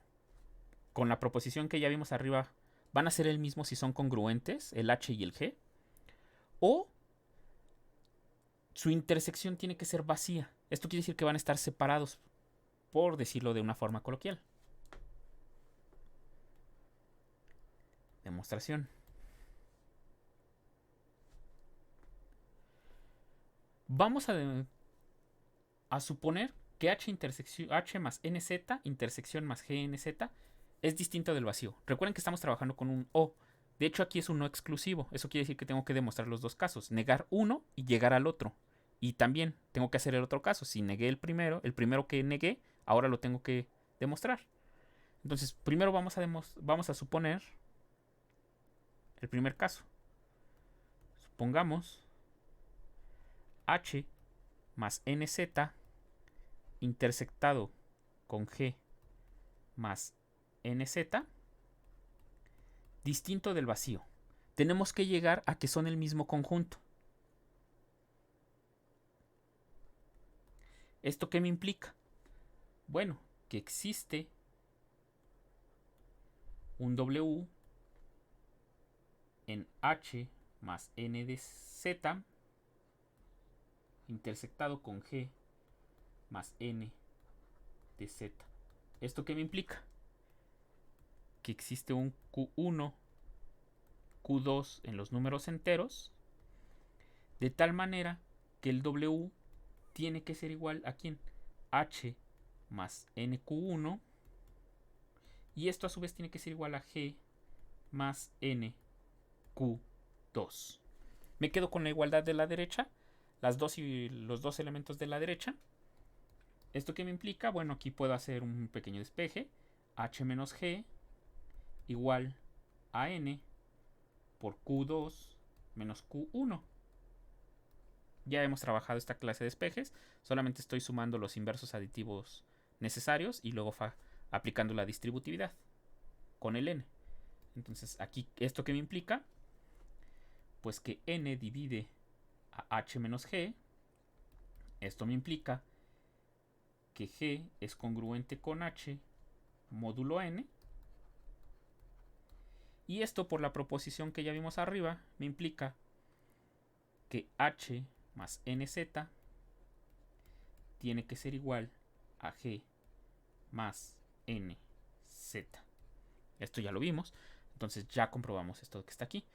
con la proposición que ya vimos arriba, van a ser el mismo si son congruentes, el H y el G, o su intersección tiene que ser vacía. Esto quiere decir que van a estar separados, por decirlo de una forma coloquial. Demostración. Vamos a suponer que H más NZ intersección más GNZ es distinto del vacío. Recuerden que estamos trabajando con un O. De hecho, aquí es un no exclusivo. Eso quiere decir que tengo que demostrar los dos casos. Negar uno y llegar al otro. Y también tengo que hacer el otro caso. Si negué el primero que negué, ahora lo tengo que demostrar. Entonces, primero vamos a suponer el primer caso. Supongamos H más NZ intersectado con G más NZ distinto del vacío. Tenemos que llegar a que son el mismo conjunto. ¿Esto qué me implica? Bueno, que existe un W en H más N de Z intersectado con G más N de Z. ¿Esto qué me implica? Que existe un Q1, Q2 en los números enteros, de tal manera que el W tiene que ser igual a ¿quién? H más NQ1, y esto a su vez tiene que ser igual a G más NQ2. Me quedo con la igualdad de la derecha, los dos elementos de la derecha. ¿Esto qué me implica? Bueno, aquí puedo hacer un pequeño despeje. H menos G igual a N por Q2 menos Q1. Ya hemos trabajado esta clase de despejes. Solamente estoy sumando los inversos aditivos necesarios y luego aplicando la distributividad con el N. Entonces aquí, ¿esto qué me implica? Pues que N divide a H menos G. Esto me implica que G es congruente con H módulo N. Y esto por la proposición que ya vimos arriba me implica que H más NZ tiene que ser igual a G más NZ. Esto ya lo vimos, entonces ya comprobamos esto que está aquí.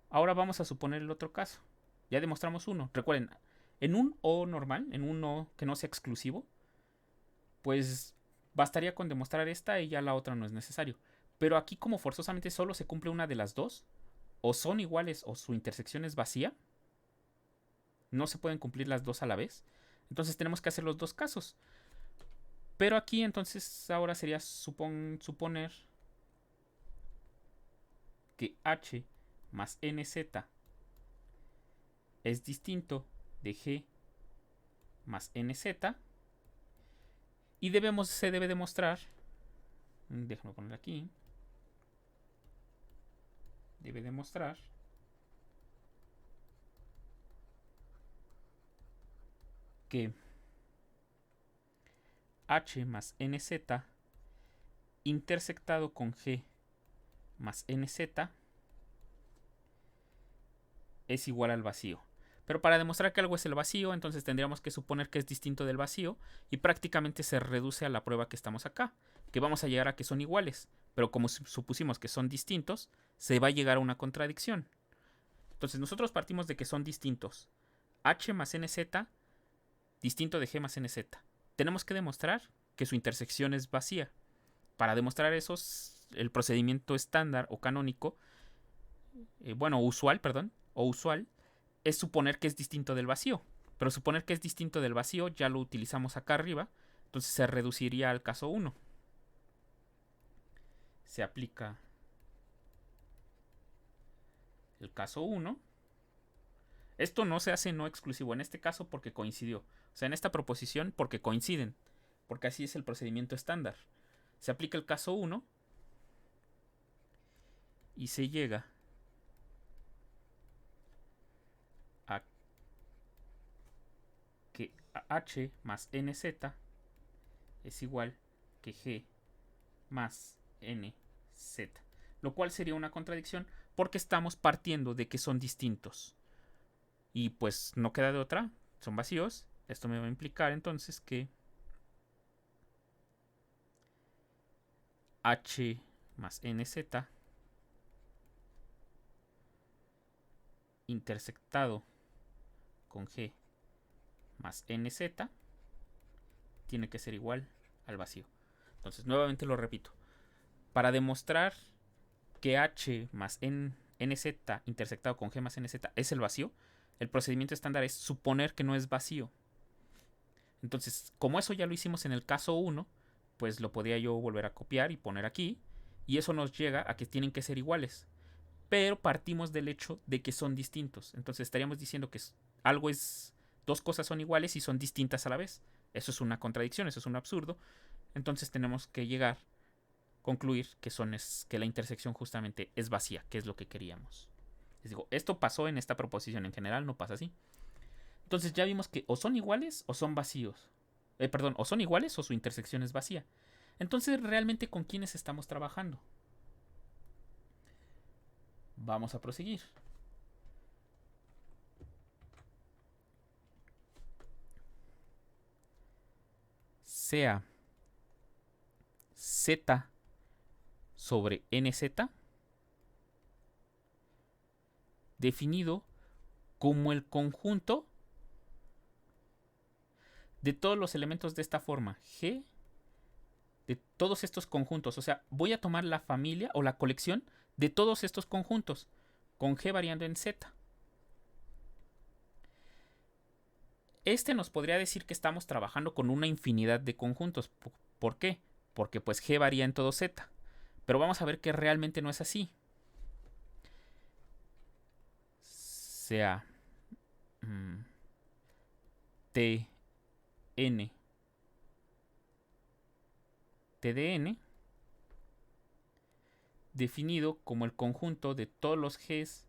Ahora vamos a suponer el otro caso. Ya demostramos uno. Recuerden, en un O normal, en un O que no sea exclusivo, pues bastaría con demostrar esta y ya la otra no es necesario. Pero aquí, como forzosamente solo se cumple una de las dos, o son iguales o su intersección es vacía, no se pueden cumplir las dos a la vez. Entonces tenemos que hacer los dos casos. Pero aquí entonces ahora sería suponer que H más NZ es distinto de G más NZ. Y se debe demostrar, déjame poner aquí, debe demostrar que H más NZ intersectado con G más NZ es igual al vacío. Pero para demostrar que algo es el vacío, entonces tendríamos que suponer que es distinto del vacío y prácticamente se reduce a la prueba que estamos acá, que vamos a llegar a que son iguales, pero como supusimos que son distintos, se va a llegar a una contradicción. Entonces nosotros partimos de que son distintos. H más NZ distinto de G más NZ. Tenemos que demostrar que su intersección es vacía. Para demostrar eso, el procedimiento estándar o canónico, usual, es suponer que es distinto del vacío. Pero suponer que es distinto del vacío ya lo utilizamos acá arriba, entonces se reduciría al caso 1. Se aplica el caso 1. Esto no se hace no exclusivo en este caso porque coincidió. O sea, en esta proposición porque coinciden. Porque así es el procedimiento estándar. Se aplica el caso 1 y se llega a que H más NZ es igual que G más NZ. Lo cual sería una contradicción porque estamos partiendo de que son distintos. Y pues no queda de otra, son vacíos. Esto me va a implicar entonces que H más NZ intersectado con G más NZ tiene que ser igual al vacío. Entonces nuevamente lo repito. Para demostrar que H más NZ intersectado con G más NZ es el vacío, el procedimiento estándar es suponer que no es vacío. Entonces, como eso ya lo hicimos en el caso 1, pues lo podía yo volver a copiar y poner aquí. Y eso nos llega a que tienen que ser iguales. Pero partimos del hecho de que son distintos. Entonces estaríamos diciendo que dos cosas son iguales y son distintas a la vez. Eso es una contradicción, eso es un absurdo. Entonces tenemos que concluir que la intersección justamente es vacía, que es lo que queríamos. Les digo, esto pasó en esta proposición, en general no pasa así. Entonces ya vimos que o son iguales o son vacíos. O son iguales o su intersección es vacía. Entonces, ¿realmente con quiénes estamos trabajando? Vamos a proseguir. Sea Z sobre NZ definido como el conjunto de todos los elementos de esta forma. G de todos estos conjuntos. O sea, voy a tomar la familia o la colección de todos estos conjuntos con G variando en Z. Este nos podría decir que estamos trabajando con una infinidad de conjuntos. ¿Por qué? Porque pues G varía en todo Z. Pero vamos a ver que realmente no es así. Sea T, N, TDN definido como el conjunto de todos los Gs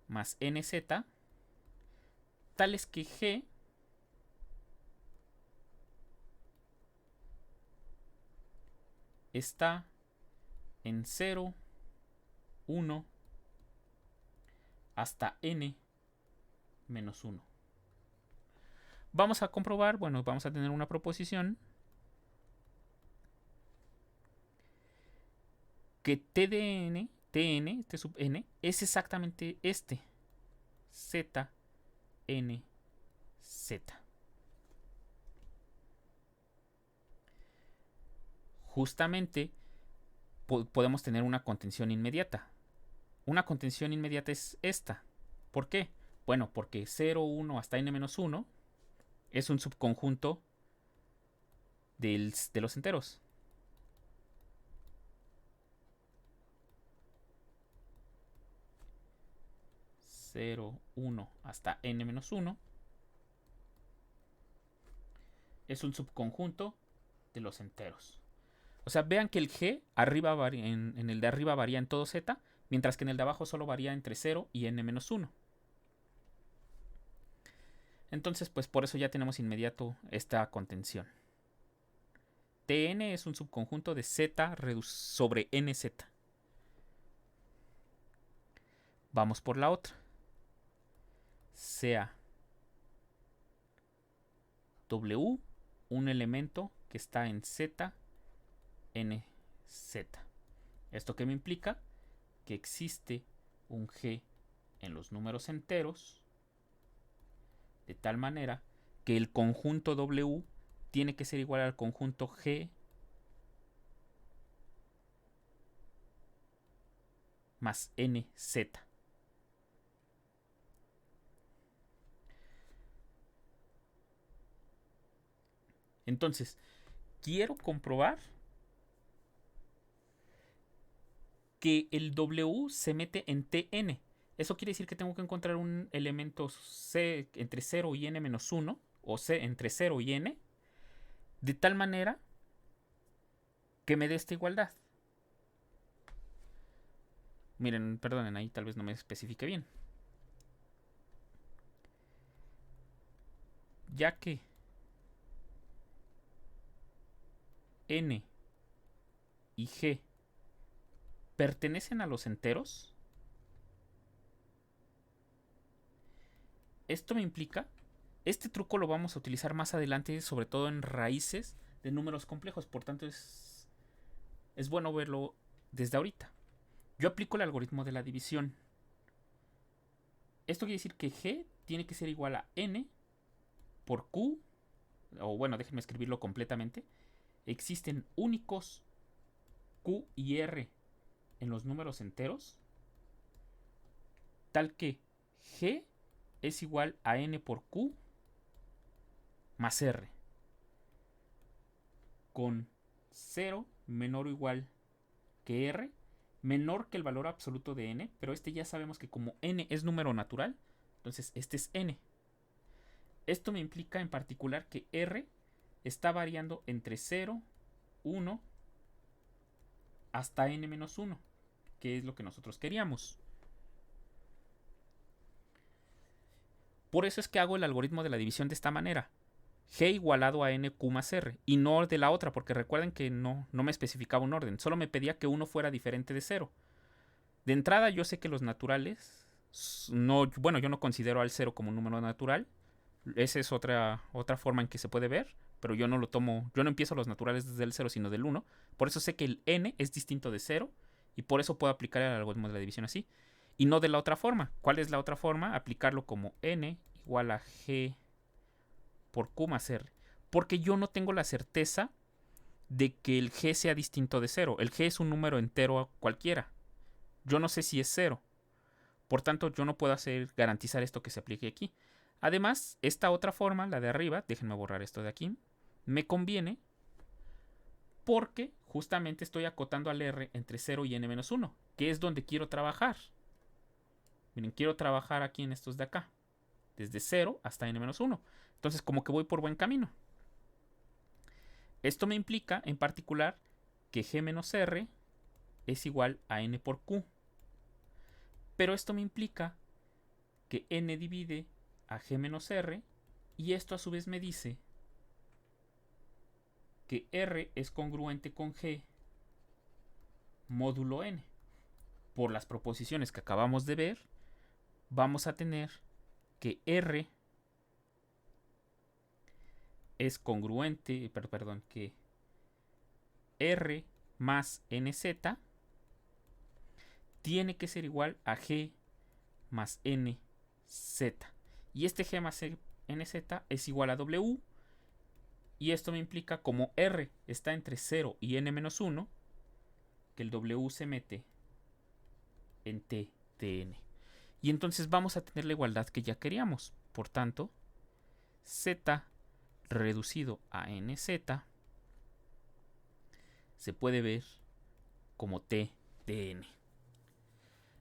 más NZ, tales que G está en 0, 1, hasta n menos 1. Vamos a comprobar, bueno, vamos a tener una proposición que t de n, tn, t sub n, es exactamente este, z, n, z. Justamente podemos tener una contención inmediata. Una contención inmediata es esta. ¿Por qué? Bueno, porque 0, 1 hasta n-1 es un subconjunto de los enteros. Cero, 1 hasta n-1 es un subconjunto de los enteros. O sea, vean que el g arriba en el de arriba varía en todo z, mientras que en el de abajo solo varía entre 0 y n-1. Entonces, pues por eso ya tenemos inmediato esta contención. Tn es un subconjunto de z sobre nz. Vamos por la otra. Sea w un elemento que está en z, nz. ¿Esto qué me implica? Que existe un g en los números enteros de tal manera que el conjunto w tiene que ser igual al conjunto g más nz. Entonces, quiero comprobar que el w se mete en tn. Eso quiere decir que tengo que encontrar un elemento c entre 0 y n-1, o c entre 0 y n, de tal manera que me dé esta igualdad. Miren, perdonen, ahí tal vez no me especifique bien. Ya que n y g pertenecen a los enteros, esto me implica, este truco lo vamos a utilizar más adelante, sobre todo en raíces de números complejos, por tanto es bueno verlo desde ahorita. Yo aplico el algoritmo de la división. Esto quiere decir que g tiene que ser igual a n por q, o bueno, déjenme escribirlo completamente. Existen únicos q y r en los números enteros, tal que g es igual a n por q más r, con 0 menor o igual que r, menor que el valor absoluto de n, pero este ya sabemos que como n es número natural, entonces este es n. Esto me implica en particular que r está variando entre 0, 1 hasta n-1, que es lo que nosotros queríamos. Por eso es que hago el algoritmo de la división de esta manera. G igualado a nq más r, y no de la otra, porque recuerden que no me especificaba un orden, solo me pedía que uno fuera diferente de 0. De entrada yo sé que los naturales, bueno, yo no considero al 0 como un número natural. Esa es otra forma en que se puede ver, pero yo no lo tomo, yo no empiezo los naturales desde el 0, sino del 1. Por eso sé que el n es distinto de 0, y por eso puedo aplicar el algoritmo de la división así. Y no de la otra forma. ¿Cuál es la otra forma? Aplicarlo como n igual a g por q más r. Porque yo no tengo la certeza de que el g sea distinto de 0. El g es un número entero cualquiera. Yo no sé si es 0. Por tanto, yo no puedo garantizar esto que se aplique aquí. Además, esta otra forma, la de arriba, déjenme borrar esto de aquí, me conviene porque justamente estoy acotando al r entre 0 y n-1, que es donde quiero trabajar. Miren, quiero trabajar aquí en estos de acá, desde 0 hasta n-1. Entonces, como que voy por buen camino. Esto me implica, en particular, que g menos r es igual a n por q. Pero esto me implica que n divide a g menos r, y esto a su vez me dice que r es congruente con g módulo n. Por las proposiciones que acabamos de ver, vamos a tener que R es congruente, perdón, que R más NZ tiene que ser igual a G más NZ. Y este G más NZ es igual a W. Y esto me implica, como R está entre 0 y N-1, que el W se mete en T de N. Y entonces vamos a tener la igualdad que ya queríamos. Por tanto, Z reducido a NZ se puede ver como T de N.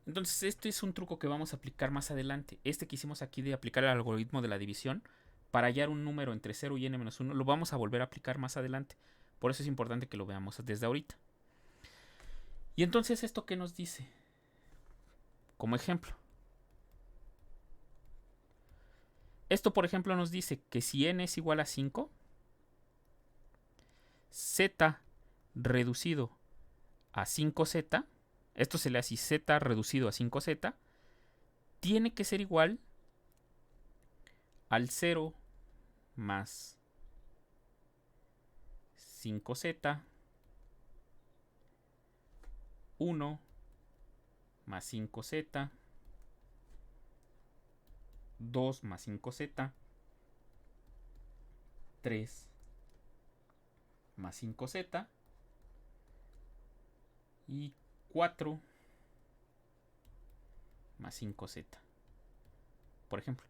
Entonces este es un truco que vamos a aplicar más adelante. Este que hicimos aquí de aplicar el algoritmo de la división para hallar un número entre 0 y n-1 lo vamos a volver a aplicar más adelante. Por eso es importante que lo veamos desde ahorita. Y entonces, ¿esto qué nos dice? Como ejemplo. Esto, por ejemplo, nos dice que si n es igual a 5, z reducido a 5z, esto se le hace z reducido a 5z, tiene que ser igual al 0 más 5z, 1 más 5z, 2 más 5z, 3 más 5z y 4 más 5z. Por ejemplo.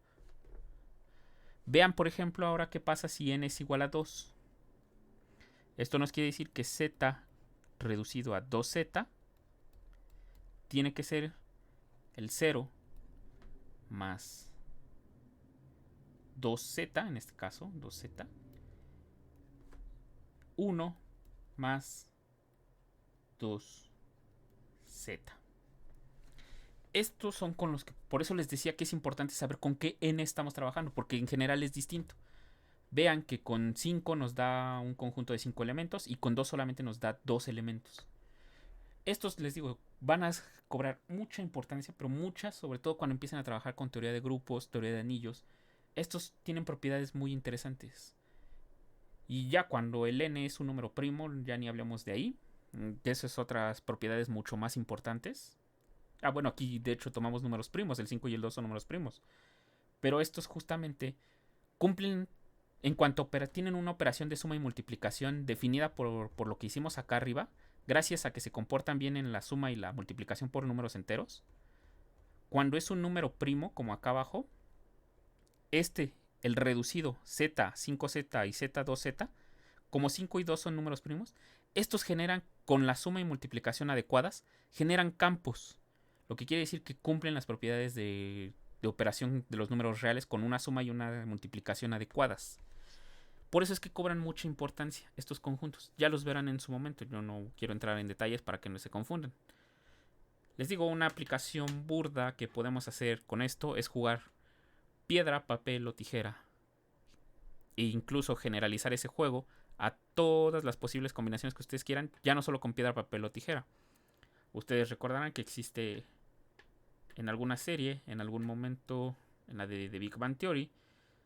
Vean, por ejemplo, ahora qué pasa si n es igual a 2. Esto nos quiere decir que z reducido a 2z tiene que ser el 0 más 2z, en este caso, 2z, 1 más 2z. Estos son con los que, por eso les decía que es importante saber con qué n estamos trabajando, porque en general es distinto. Vean que con 5 nos da un conjunto de 5 elementos y con 2 solamente nos da 2 elementos. Estos, les digo, van a cobrar mucha importancia, pero mucha, sobre todo cuando empiezan a trabajar con teoría de grupos, teoría de anillos. Estos tienen propiedades muy interesantes. Y ya cuando el n es un número primo, ya ni hablemos de ahí. De esas otras propiedades mucho más importantes. Ah, bueno, aquí de hecho tomamos números primos, el 5 y el 2 son números primos. Pero estos justamente cumplen en cuanto tienen una operación de suma y multiplicación definida por lo que hicimos acá arriba, gracias a que se comportan bien en la suma y la multiplicación por números enteros. Cuando es un número primo, como acá abajo, el reducido z, 5z y z, 2z, como 5 y 2 son números primos, estos generan, con la suma y multiplicación adecuadas, generan campos. Lo que quiere decir que cumplen las propiedades de operación de los números reales con una suma y una multiplicación adecuadas. Por eso es que cobran mucha importancia estos conjuntos. Ya los verán en su momento. Yo no quiero entrar en detalles para que no se confundan. Les digo, una aplicación burda que podemos hacer con esto es jugar piedra, papel o tijera. E incluso generalizar ese juego a todas las posibles combinaciones que ustedes quieran. Ya no solo con piedra, papel o tijera. Ustedes recordarán que existe en alguna serie, en algún momento, en la de Big Bang Theory,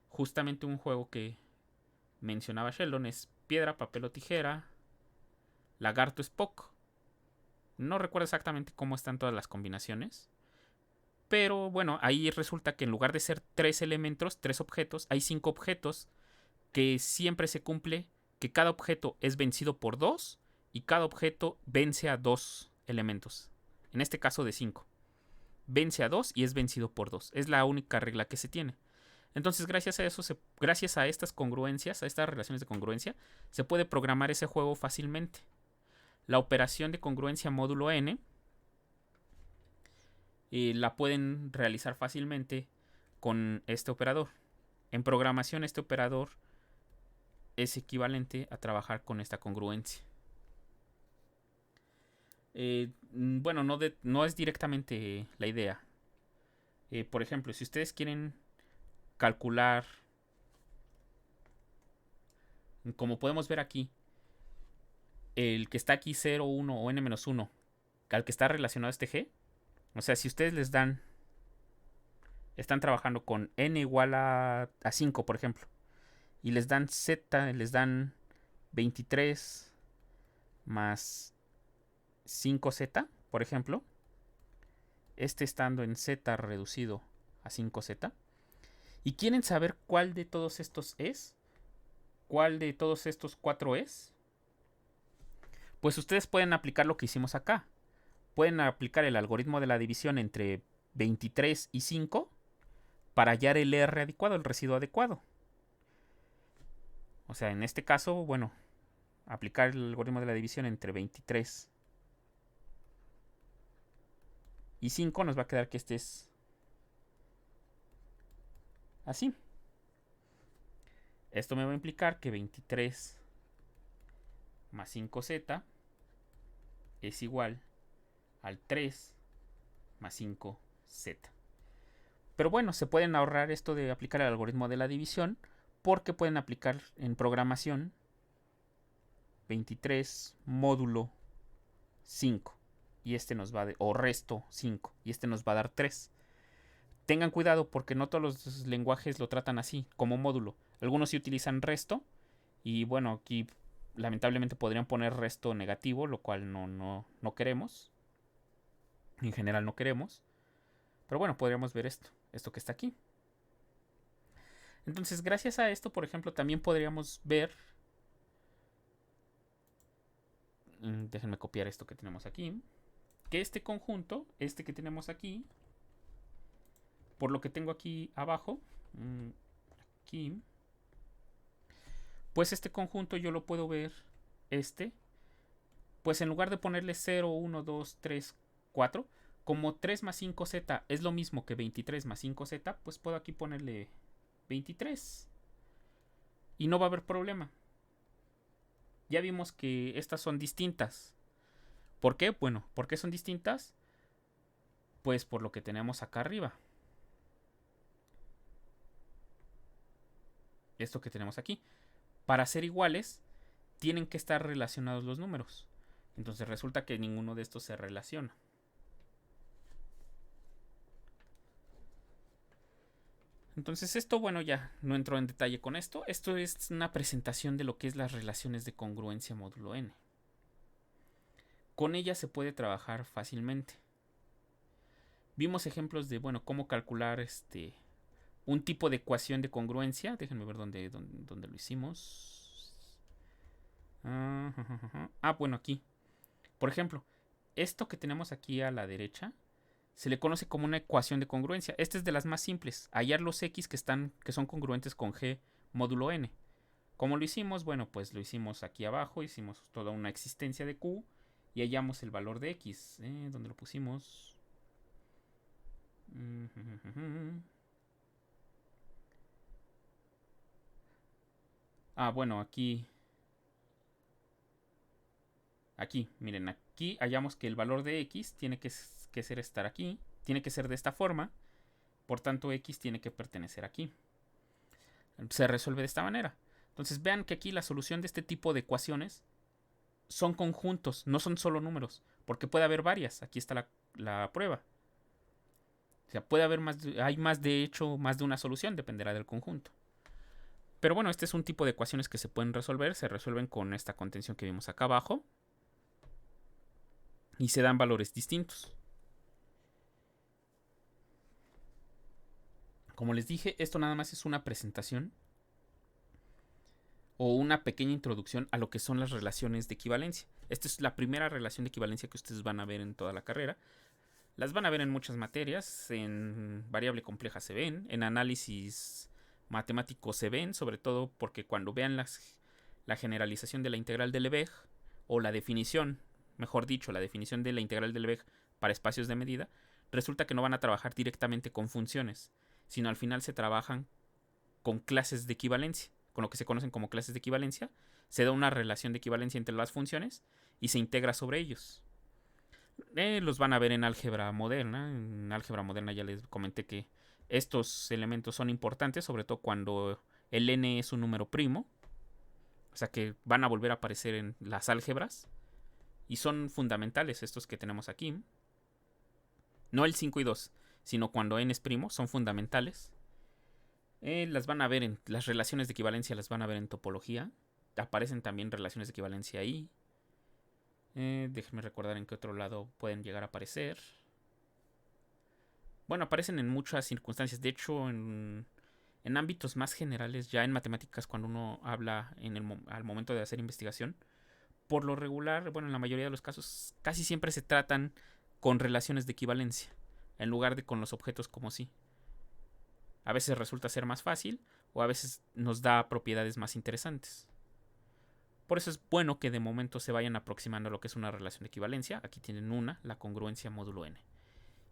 justamente un juego que mencionaba Sheldon es piedra, papel o tijera, lagarto, Spock. No recuerdo exactamente cómo están todas las combinaciones. Pero bueno, ahí resulta que en lugar de ser 3 elementos, 3 objetos, hay 5 objetos que siempre se cumple que cada objeto es vencido por 2 y cada objeto vence a 2 elementos. En este caso de 5. Vence a 2 y es vencido por 2. Es la única regla que se tiene. Entonces, gracias a eso, gracias a estas congruencias, a estas relaciones de congruencia, se puede programar ese juego fácilmente. La operación de congruencia módulo n la pueden realizar fácilmente con este operador. En programación, este operador es equivalente a trabajar con esta congruencia. Bueno, no es directamente la idea. Por ejemplo, si ustedes quieren calcular, como podemos ver aquí, el que está aquí 0, 1 o n-1, al que está relacionado a este g. O sea, si ustedes les dan están trabajando con n igual a 5, por ejemplo, y les dan z, les dan 23 más 5z, por ejemplo, este estando en z reducido a 5z, y quieren saber cuál de todos estos es, cuál de todos estos 4 es, pues ustedes pueden aplicar lo que hicimos acá. Pueden aplicar el algoritmo de la división entre 23 y 5 para hallar el R adecuado, el residuo adecuado. O sea, en este caso, bueno, aplicar el algoritmo de la división entre 23 y 5 nos va a quedar que este es así. Esto me va a implicar que 23 más 5z es igual al 3 más 5z. Pero bueno, se pueden ahorrar esto de aplicar el algoritmo de la división porque pueden aplicar en programación 23 módulo 5 y este nos va a o resto 5 y este nos va a dar 3. Tengan cuidado porque no todos los lenguajes lo tratan así, como módulo. Algunos sí utilizan resto y bueno, aquí lamentablemente podrían poner resto negativo, lo cual no queremos. En general no queremos. Pero bueno, podríamos ver esto que está aquí. Entonces, gracias a esto, por ejemplo, también podríamos ver... Déjenme copiar esto que tenemos aquí. Que este conjunto, este que tenemos aquí, por lo que tengo aquí abajo, aquí, pues este conjunto yo lo puedo ver, pues en lugar de ponerle 0, 1, 2, 3, 4, como 3 más 5z es lo mismo que 23 más 5z, pues puedo aquí ponerle 23. Y no va a haber problema. Ya vimos que estas son distintas. ¿Por qué? Bueno, ¿por qué son distintas? Pues por lo que tenemos acá arriba. Esto que tenemos aquí. Para ser iguales, tienen que estar relacionados los números. Entonces resulta que ninguno de estos se relaciona. Entonces esto, bueno, ya no entro en detalle con esto. Esto es una presentación de lo que es las relaciones de congruencia módulo n. Con ella se puede trabajar fácilmente. Vimos ejemplos de, bueno, cómo calcular un tipo de ecuación de congruencia. Déjenme ver dónde lo hicimos. Bueno, aquí. Por ejemplo, esto que tenemos aquí a la derecha se le conoce como una ecuación de congruencia. Esta es de las más simples. Hallar los x que son congruentes con g módulo n. ¿Cómo lo hicimos? Bueno, pues lo hicimos aquí abajo. Hicimos toda una existencia de q y hallamos el valor de x. ¿Dónde lo pusimos? Bueno, aquí. Aquí, miren, aquí hallamos que el valor de x tiene que ser estar aquí. Tiene que ser de esta forma. Por tanto, x tiene que pertenecer aquí. Se resuelve de esta manera. Entonces vean que aquí la solución de este tipo de ecuaciones son conjuntos, no son solo números. Porque puede haber varias. Aquí está la prueba. O sea, puede haber hay más de hecho, más de una solución, dependerá del conjunto. Pero bueno, este es un tipo de ecuaciones que se pueden resolver. Se resuelven con esta contención que vimos acá abajo. Y se dan valores distintos. Como les dije, esto nada más es una presentación o una pequeña introducción a lo que son las relaciones de equivalencia. Esta es la primera relación de equivalencia que ustedes van a ver en toda la carrera. Las van a ver en muchas materias, en variable compleja se ven, en análisis matemático se ven, sobre todo porque cuando vean la generalización de la integral de Lebesgue, o la definición, mejor dicho, la definición de la integral de Lebesgue para espacios de medida, resulta que no van a trabajar directamente con funciones, sino al final se trabajan con clases de equivalencia, con lo que se conocen como clases de equivalencia. Se da una relación de equivalencia entre las funciones y se integra sobre ellos. Los van a ver en álgebra moderna. En álgebra moderna ya les comenté que estos elementos son importantes, sobre todo cuando el n es un número primo. O sea que van a volver a aparecer en las álgebras. Y son fundamentales estos que tenemos aquí. No el 5 y 2, sino cuando n es primo, son fundamentales. Las van a ver en las relaciones de equivalencia, las van a ver en topología. Aparecen también relaciones de equivalencia ahí. Déjenme recordar en qué otro lado pueden llegar a aparecer. Bueno, aparecen en muchas circunstancias. De hecho, en ámbitos más generales, ya en matemáticas, cuando uno habla al momento de hacer investigación, por lo regular, bueno, en la mayoría de los casos, casi siempre se tratan con relaciones de equivalencia, en lugar de con los objetos como sí. A veces resulta ser más fácil, o a veces nos da propiedades más interesantes. Por eso es bueno que de momento se vayan aproximando a lo que es una relación de equivalencia. Aquí tienen una, la congruencia módulo n.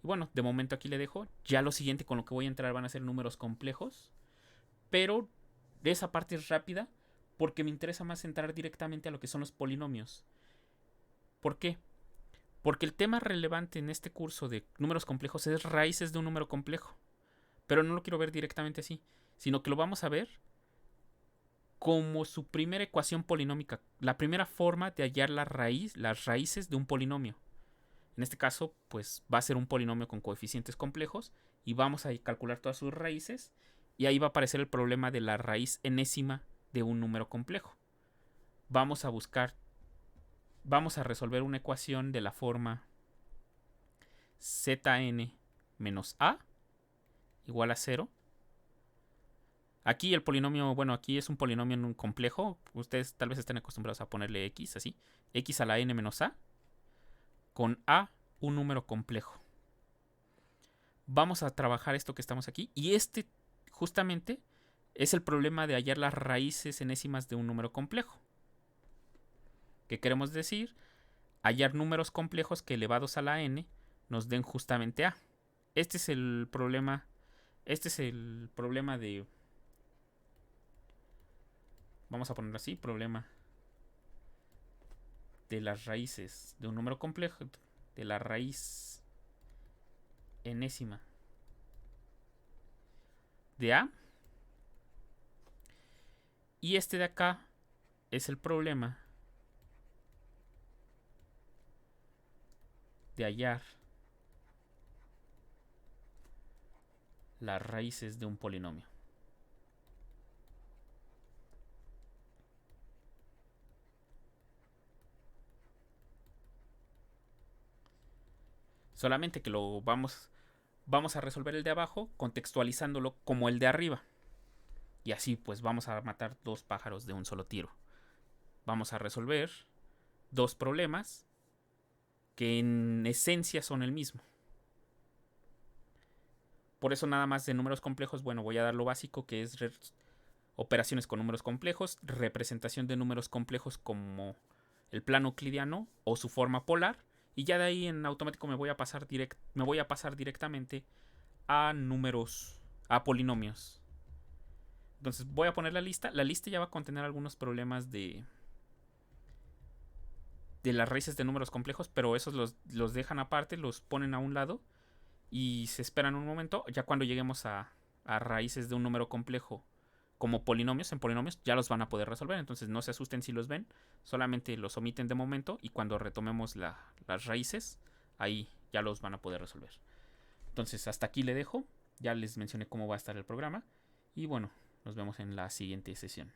Y bueno, de momento aquí le dejo. Ya lo siguiente con lo que voy a entrar van a ser números complejos. Pero de esa parte es rápida porque me interesa más entrar directamente a lo que son los polinomios. ¿Por qué? Porque el tema relevante en este curso de números complejos es raíces de un número complejo. Pero no lo quiero ver directamente así, sino que lo vamos a ver como su primera ecuación polinómica, la primera forma de hallar las raíces de un polinomio. En este caso, pues va a ser un polinomio con coeficientes complejos y vamos a calcular todas sus raíces y ahí va a aparecer el problema de la raíz enésima de un número complejo. Vamos a resolver una ecuación de la forma zn menos a igual a 0. Aquí el polinomio, bueno, aquí es un polinomio en un complejo. Ustedes tal vez estén acostumbrados a ponerle x así. X a la n menos a. Con a un número complejo. Vamos a trabajar esto que estamos aquí. Y este justamente es el problema de hallar las raíces enésimas de un número complejo. ¿Qué queremos decir? Hallar números complejos que elevados a la n nos den justamente a. Este es el problema. Este es el problema de... Vamos a ponerlo así, problema de las raíces de un número complejo, de la raíz enésima de a. Y este de acá es el problema de hallar las raíces de un polinomio. Solamente que lo vamos a resolver el de abajo contextualizándolo como el de arriba. Y así pues vamos a matar dos pájaros de un solo tiro. Vamos a resolver dos problemas que en esencia son el mismo. Por eso nada más de números complejos, bueno, voy a dar lo básico que es operaciones con números complejos, representación de números complejos como el plano euclidiano o su forma polar. Y ya de ahí en automático me voy a pasar directamente a números, a polinomios. Entonces voy a poner la lista. La lista ya va a contener algunos problemas de las raíces de números complejos, pero esos los dejan aparte, los ponen a un lado y se esperan un momento. Ya cuando lleguemos a raíces de un número complejo como polinomios, en polinomios ya los van a poder resolver. Entonces no se asusten si los ven, solamente los omiten de momento y cuando retomemos las raíces, ahí ya los van a poder resolver. Entonces hasta aquí le dejo, ya les mencioné cómo va a estar el programa y bueno, nos vemos en la siguiente sesión.